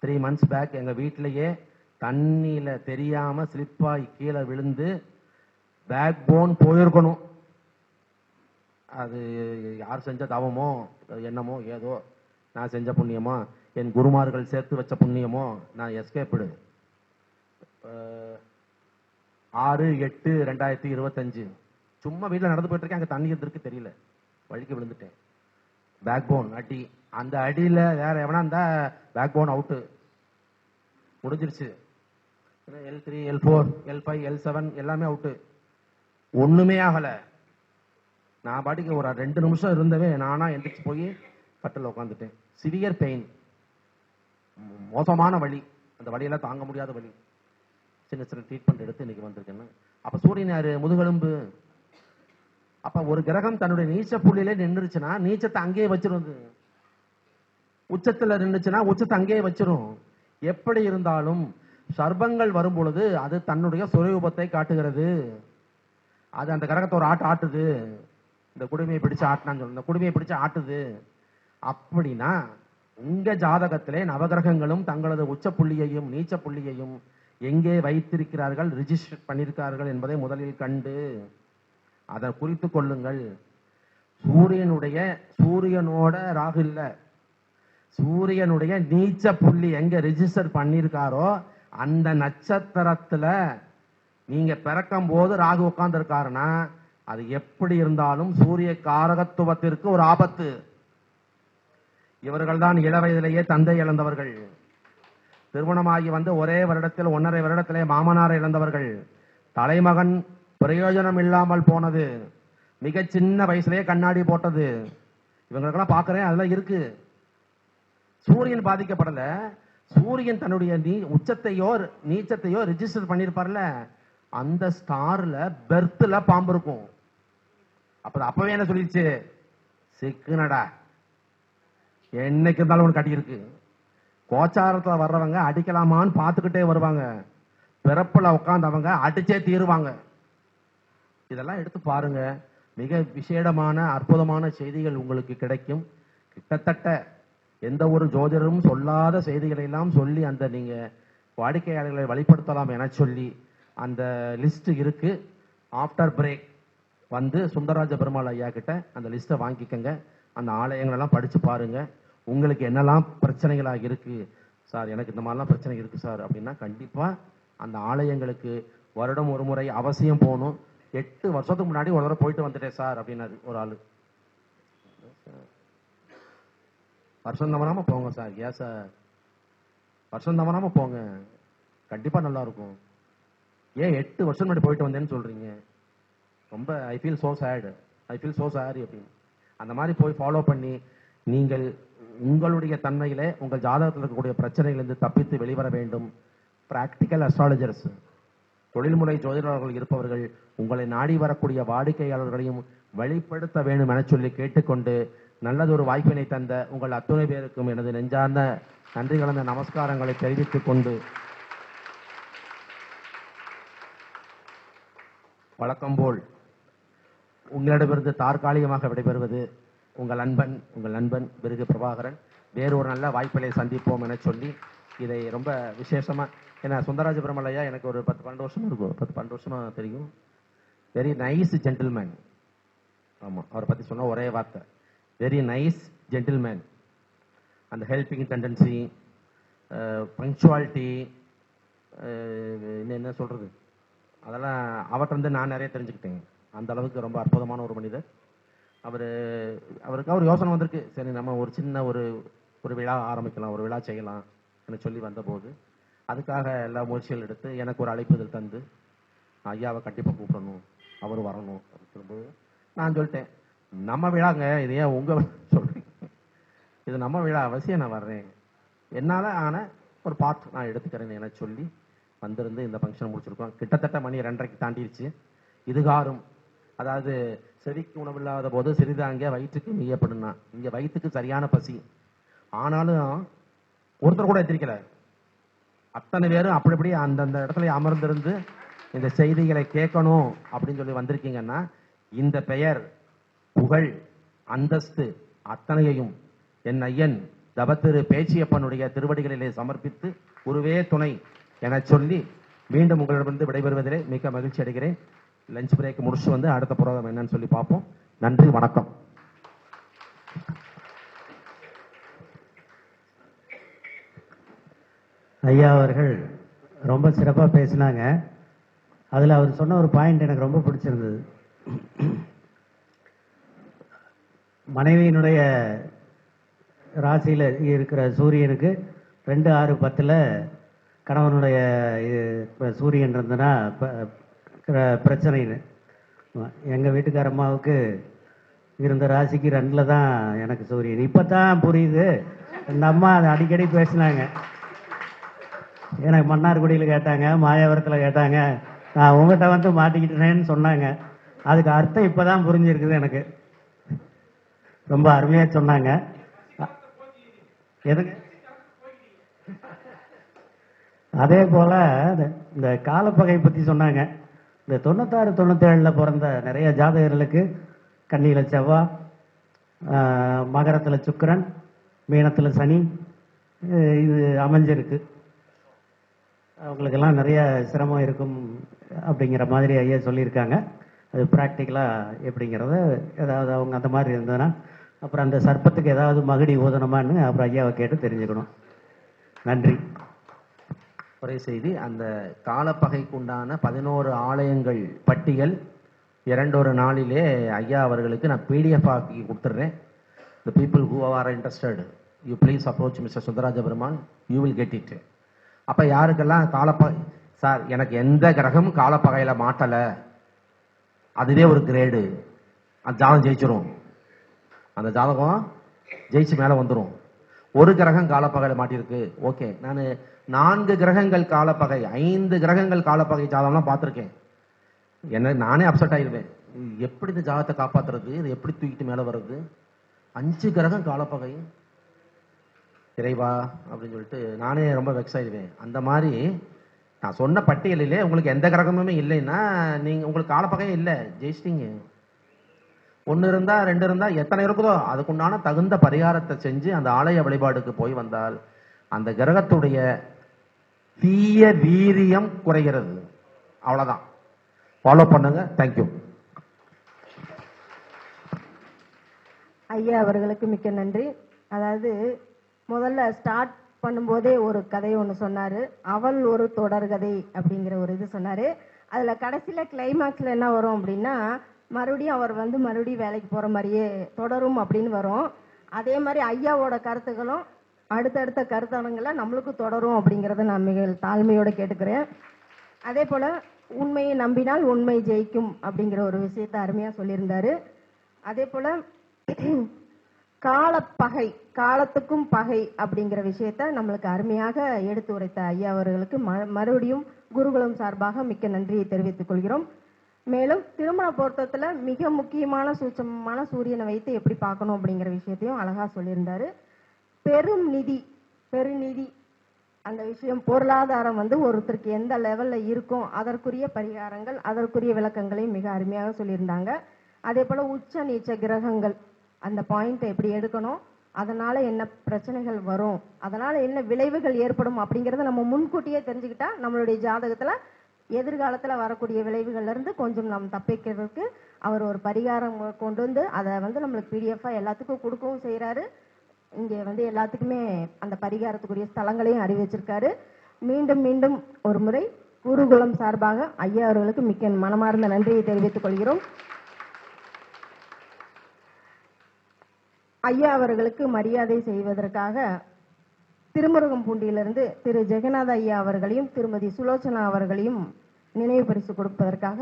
3 months பேக் எங்க வீட்டிலேயே தண்ணியில தெரியாம ஸ்லிப்பாகி கீழே விழுந்து பேக் போன் போயிருக்கணும். அது யார் செஞ்ச தவமோ என்னமோ ஏதோ, நான் செஞ்ச புண்ணியமோ, என் குருமார்கள் சேர்த்து வச்ச புண்ணியமோ, நான் எஸ்கேப்டு. 6/8/2025 சும்மா வீட்டில் நடந்து போயிட்டு இருக்கேன். அங்கே தண்ணி இருந்திருக்கு தெரியல, வழிக்கு விழுந்துட்டேன். பேக் போன் அடி, அந்த அடியில் வேற எவனா இருந்தா பேக் போன் அவுட்டு, முடிஞ்சிருச்சு. L3 L4 L5 L7 எல்லாமே அவுட்டு, ஒண்ணுமே ஆகல. நான் பாட்டுக்கு ஒரு 2 நிமிஷம் இருந்தவே நானா எந்திரிச்சு போய் கட்டில் உட்காந்துட்டேன். சிவியர் பெயின், மோசமான வலி, அந்த வலியெல்லாம் தாங்க முடியாத வலி. சின்ன ட்ரீட்மெண்ட் எடுத்து இன்னைக்கு வந்திருக்கேன். அப்ப சூரியன் யாரு? முதுகெலும்பு. அப்ப ஒரு கிரகம் தன்னுடைய நீச்ச புள்ளியில நின்றுச்சுன்னா நீச்சத்தை அங்கேயே வச்சிரும். உச்சத்துல நின்றுச்சுன்னா உச்சத்தை அங்கேயே வச்சிரும். எப்படி இருந்தாலும் சர்பங்கள் வரும் பொழுது அது தன்னுடைய சுரூபத்தை காட்டுகிறது. அது அந்த கிரகத்தை ஒரு ஆட்டுது. இந்த குடுமையை பிடிச்சு ஆட்டினான்னு சொல்லு, இந்த குடுமையை பிடிச்சு ஆட்டுது. அப்படின்னா உங்க ஜாதகத்திலே நவகிரகங்களும் தங்களது உச்ச புள்ளியையும் நீச்ச புள்ளியையும் எங்கே வைத்திருக்கிறார்கள், ரிஜிஸ்டர் பண்ணியிருக்கிறார்கள் என்பதை முதலில் கண்டு அதை குறித்து கொள்ளுங்கள். சூரியனோட ராகு இல்ல, சூரியனுடைய நீச்ச புள்ளி எங்க ரிஜிஸ்டர் பண்ணியிருக்காரோ அந்த நட்சத்திரத்துல நீங்க பிறக்கும் போது ராகு உட்கார்ந்து இருக்காருன்னா அது எப்படி இருந்தாலும் சூரிய காரகத்துவத்திற்கு ஒரு ஆபத்து. இவர்கள் தான் இளவயதிலேயே தந்தை இழந்தவர்கள், திருமணமாகி வந்து ஒரே வருடத்தில் 1.5 வருடத்திலே மாமனாரை இழந்தவர்கள், தலைமகன் பிரயோஜனம் இல்லாமல் போனது, மிக சின்ன வயசுலேயே கண்ணாடி போட்டது. இவங்களுக்கெல்லாம் பார்க்கிறேன், அதெல்லாம் இருக்கு. சூரியன் பாதிக்கப்படல. சூரியன் தன்னுடைய உச்சத்தையோ நீச்சத்தையோ ரிஜிஸ்டர் பண்ணிருப்பார்ல, அந்த ஸ்டார்ல பெர்த்ல பாம்பு இருக்கும். அப்பவே என்ன சொல்லிடுச்சு? சிக்குனடா, என்னைக்கு இருந்தாலும் ஒன்று கட்டியிருக்கு. கோச்சாரத்துல வர்றவங்க அடிக்கலாமான்னு பார்த்துக்கிட்டே வருவாங்க, பிறப்புல உட்கார்ந்தவங்க அடிச்சே தீருவாங்க. இதெல்லாம் எடுத்து பாருங்க. மிக விசேடமான அற்புதமான செய்திகள் உங்களுக்கு கிடைக்கும். கிட்டத்தட்ட எந்த ஒரு ஜோதிடரும் சொல்லாத செய்திகளை எல்லாம் சொல்லி அந்த நீங்க வாடிக்கையாளர்களை வழிபடுத்தலாம் என சொல்லி அந்த லிஸ்ட் இருக்கு. ஆஃப்டர் பிரேக் வந்து சுந்தரராஜ பெருமாள் ஐயா கிட்ட அந்த லிஸ்ட்டை வாங்கிக்கங்க. அந்த ஆலயங்கள் எல்லாம் படிச்சு பாருங்க. உங்களுக்கு என்னெல்லாம் பிரச்சனைகளாக இருக்கு சார், எனக்கு இந்த மாதிரிலாம் பிரச்சனை இருக்கு சார் அப்படின்னா கண்டிப்பா அந்த ஆலயங்களுக்கு வருடம் ஒரு முறை அவசியம் போகணும். 8 வருஷத்துக்கு முன்னாடி ஒரு தடவை போயிட்டு வந்துட்டேன் சார் அப்படின்னாரு ஒரு ஆளு. வருஷம் தவறாம போங்க சார். ஏன் சார் வருஷம் தவறாம போங்க, கண்டிப்பா நல்லா இருக்கும். ஏன் 8 வருஷம் முன்னாடி போயிட்டு வந்தேன்னு சொல்றீங்க? ரொம்ப ஐ ஃபீல் சோ சாரி அப்படின்னு. அந்த மாதிரி போய் ஃபாலோ பண்ணி நீங்கள் உங்களுடைய தன்மையிலே உங்கள் ஜாதகத்தில் இருக்கக்கூடிய பிரச்சனைகளிலிருந்து தப்பித்து வெளிவர வேண்டும். பிராக்டிக்கல் அஸ்ட்ராலஜர்ஸ், தொழில்முறை ஜோதிடர்கள் இருப்பவர்கள் உங்களை நாடி வரக்கூடிய வாடிக்கையாளர்களையும் வெளிப்படுத்த வேண்டும் என சொல்லி கேட்டுக்கொண்டு, நல்லதொரு வாய்ப்பினை தந்த உங்கள் அத்துணை பேருக்கும் எனது நெஞ்சார்ந்த நன்றி கலந்த நமஸ்காரங்களை தெரிவித்துக் கொண்டு, வழக்கம் போல் உங்களிடமிருந்து தற்காலிகமாக விடைபெறுவது உங்கள் நண்பன் பிருகு பிரபாகரன். வேறொரு நல்ல வாய்ப்பிலை சந்திப்போம் என சொல்லி, இதை ரொம்ப விசேஷமா, ஏன்னா சுந்தரராஜ பெருமாள் எனக்கு ஒரு 10-12 வருஷமா இருக்கும், 10-12 வருஷமா தெரியும். Very nice gentleman. ஆமாம், அவரை பற்றி சொன்ன ஒரே வார்த்தை, வெரி நைஸ் ஜென்டில்மேன். அந்த ஹெல்பிங் டெண்டன்சி, பங்க்சுவாலிட்டி, என்ன சொல்கிறது, அதெல்லாம் அவர்கிட்ட நான் நிறைய தெரிஞ்சுக்கிட்டேங்க. அந்த அளவுக்கு ரொம்ப அற்புதமான ஒரு மனிதர். அவருக்கு அவர் யோசனை வந்திருக்கு, சரி நம்ம ஒரு சின்ன ஒரு விழா ஆரம்பிக்கலாம், ஒரு விழா செய்யலாம் என்று சொல்லி வந்தபோது, அதுக்காக எல்லா முயற்சிகள் எடுத்து எனக்கு ஒரு அழைப்புதல் தந்து, ஐயாவை கண்டிப்பாக கூப்பிடணும், அவர் வரணும் அப்படிங்கும்போது நான் சொல்லிட்டேன், நம்ம விழாங்க, இது ஏன் உங்கள் சொல்கிறீங்க, இது நம்ம விழா, அவசியம் நான் வர்றேன், என்னால் ஆன ஒரு பார்ட் நான் எடுத்துக்கிறேன்னு என சொல்லி வந்திருந்து இந்த ஃபங்க்ஷன் முடிச்சிருக்கோம். கிட்டத்தட்ட மணி 2:30 தாண்டிடுச்சு. இதுகாரும், அதாவது செவிக்கு உணவில்லாத போது சிறிதாங்க வயிற்றுக்கு மெய்யப்படுனா, இங்கே வயிற்றுக்கு சரியான பசி, ஆனாலும் ஒருத்தர் கூட எத்திரிக்கல. அத்தனை பேரும் அப்படி அந்தந்த இடத்துல அமர்ந்திருந்து இந்த செய்திகளை கேட்கணும் அப்படின்னு சொல்லி வந்திருக்கீங்கன்னா, இந்த பெயர், புகழ், அந்தஸ்து அத்தனையையும் என் ஐயன் தவத்திரு பேச்சியப்பனுடைய திருவடிகளிலே சமர்ப்பித்து குருவே துணை என சொல்லி மீண்டும் உங்களிடமிருந்து விடைபெறுவதிலே மிக மகிழ்ச்சி அடைகிறேன். லஞ்ச் பிரேக் முடிச்சு வந்து அடுத்த ப்ரோக்ராம் என்னன்னு சொல்லி பார்ப்போம். நன்றி, வணக்கம். ஐயா அவர்கள் ரொம்ப சிறப்பாக பேசினாங்க. அதில் அவர் சொன்ன ஒரு பாயிண்ட் எனக்கு ரொம்ப பிடிச்சிருந்தது. மனைவியினுடைய ராசியில் இருக்கிற சூரியனுக்கு 2-6-10 கணவனுடைய சூரியன் இருந்ததுன்னா பிரச்சனைன்னு. எங்கள் வீட்டுக்கார அம்மாவுக்கு இருந்த ராசிக்கு 2 தான் எனக்கு சூரியன். இப்போ தான் புரியுது. இந்த அம்மா அதை அடிக்கடி பேசினாங்க. எனக்கு மன்னார்குடியில் கேட்டாங்க, மாயாவரத்தில் கேட்டாங்க, நான் உங்கள்கிட்ட வந்து மாட்டிக்கிட்டேனேன்னு சொன்னாங்க. அதுக்கு அர்த்தம் இப்போ தான் புரிஞ்சிருக்குது எனக்கு. ரொம்ப அருமையாக சொன்னாங்க. எதுக்கு அதே போல் இந்த காலப்பகை பற்றி சொன்னாங்க. இந்த 96-97 பிறந்த நிறைய ஜாதகர்களுக்கு கன்னியில் செவ்வாய், மகரத்தில் சுக்கிரன், மீனத்தில் சனி இது அமைஞ்சிருக்கு. அவங்களுக்கெல்லாம் நிறைய சிரமம் இருக்கும் அப்படிங்கிற மாதிரி ஐயா சொல்லியிருக்காங்க. அது ப்ராக்டிக்கலாக எப்படிங்கிறத ஏதாவது அவங்க அந்த மாதிரி இருந்ததுன்னா அப்புறம் அந்த சர்ப்பத்துக்கு ஏதாவது மகுடி ஊதணுமான்னு அப்புறம் ஐயாவை கேட்டு தெரிஞ்சுக்கணும். நன்றி. ஒரே செய்தி, அந்த காலப்பகைக்கு உண்டான 11 ஆலயங்கள் பட்டியல் 2 நாளிலே ஐயா அவர்களுக்கு நான் PDF ஆக்கி கொடுத்துட்றேன். The people who are interested, you please approach Mr. Sundararaja Perumal, you will get it. அப்போ யாருக்கெல்லாம் காலப்பகை, சார் எனக்கு எந்த கிரகமும் காலப்பகையில் மாட்டலை, அதுவே ஒரு கிரேடு, அந்த ஜாதகம் ஜெயிச்சிரும், அந்த ஜாதகம் ஜெயிச்சு மேலே வந்துடும். ஒரு கிரகம் காலப்பகையில் மாட்டியிருக்கு, ஓகே, நான் 4 கிரகங்கள் காலப்பகை, 5 கிரகங்கள் காலப்பகை ஜாதகம்லாம் பார்த்துருக்கேன். என்ன நானே அப்செட் ஆகிடுவேன், எப்படி இந்த ஜாதகத்தை காப்பாற்றுறது, இது எப்படி தூக்கிட்டு மேலே வர்றது, 5 கிரகம் காலப்பகை, இறைவா அப்படின்னு சொல்லிட்டு நானே ரொம்ப வெக்ஸ் ஆகிடுவேன். அந்த மாதிரி நான் சொன்ன பட்டியலிலே உங்களுக்கு எந்த கிரகமுமே இல்லைன்னா நீங்கள் உங்களுக்கு காலப்பகையே இல்லை, ஜெயிச்சிட்டீங்க. 1 இருந்தா 2 இருந்தா எத்தனை இருக்குதோ அதுக்குண்டான தகுந்த பரிகாரத்தை செஞ்சு அந்த ஆலய வழிபாடுக்கு போய் வந்தால் அந்த கிரகத்துடைய தீய வீரியம் குறைகிறது. அவ்வளவுதான். ஃபாலோ பண்ணுங்க. தேங்க்யூ. ஐயா அவர்களுக்கு மிக்க நன்றி. அதாவது முதல்ல ஸ்டார்ட் பண்ணும்போதே ஒரு கதை ஒன்று சொன்னாரு, அவள் ஒரு தொடர்கதை அப்படிங்கிற ஒரு இது சொன்னாரு. அதில் கடைசியில் கிளைமேக்ஸில் என்ன வரும் அப்படின்னா, மறுபடியும் அவர் வந்து மறுபடியும் வேலைக்கு போகிற மாதிரியே தொடரும் அப்படின்னு வரும். அதே மாதிரி ஐயாவோட கருத்துக்களும் அடுத்தடுத்த கருத்தரங்களை நம்மளுக்கும் தொடரும் அப்படிங்கிறத நான் மிக தாழ்மையோடு கேட்டுக்கிறேன். அதே போல் உண்மையை நம்பினால் உண்மை ஜெயிக்கும் அப்படிங்கிற ஒரு விஷயத்தை அருமையாக சொல்லியிருந்தாரு. அதே போல் காலப்பகை, காலத்துக்கும் பகை அப்படிங்கிற விஷயத்த நம்மளுக்கு அருமையாக எடுத்து உரைத்த ஐயா அவர்களுக்கு மறுபடியும் குருகுலம் சார்பாக மிக்க நன்றியை தெரிவித்துக் கொள்கிறோம். மேலும் திருமண பொருத்தத்தில் மிக முக்கியமான சூட்சமமான சூரியனை வைத்து எப்படி பார்க்கணும் அப்படிங்கிற விஷயத்தையும் அழகாக சொல்லியிருந்தாரு. பெருநிதி அந்த விஷயம், பொருளாதாரம் வந்து ஒருத்தருக்கு எந்த லெவலில் இருக்கும், அதற்குரிய பரிகாரங்கள், அதற்குரிய விளக்கங்களையும் மிக அருமையாக சொல்லியிருந்தாங்க. அதே போல் உச்ச நீச்ச கிரகங்கள் அந்த பாயிண்ட்டை எப்படி எடுக்கணும், அதனால் என்ன பிரச்சனைகள் வரும், அதனால் என்ன விளைவுகள் ஏற்படும் அப்படிங்கிறத நம்ம முன்கூட்டியே தெரிஞ்சுக்கிட்டா நம்மளுடைய ஜாதகத்தில் எதிர்காலத்தில் வரக்கூடிய விளைவுகள்லேருந்து கொஞ்சம் நம்ம தப்பிக்கிறதுக்கு அவர் ஒரு பரிகாரம் கொண்டு வந்து அதை வந்து நம்மளுக்கு பிடிஎஃபாக எல்லாத்துக்கும் கொடுக்கவும் செய்கிறாரு. இங்கே வந்து எல்லாத்துக்குமே அந்த பரிகாரத்துக்குரிய ஸ்தலங்களையும் அறிவிச்சிருக்காரு. மீண்டும் ஒரு முறை குருகுலம் சார்பாக ஐயா அவர்களுக்கு மிக்க மனமார்ந்த நன்றியை தெரிவித்துக் கொள்கிறோம். ஐயா அவர்களுக்கு மரியாதை செய்வதற்காக திருமுருகம்பூண்டியிலிருந்து திரு ஜெகநாத ஐயா அவர்களையும் திருமதி சுலோச்சனா அவர்களையும் நினைவு பரிசு கொடுப்பதற்காக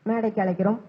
மேடைக்கு அழைக்கிறோம்.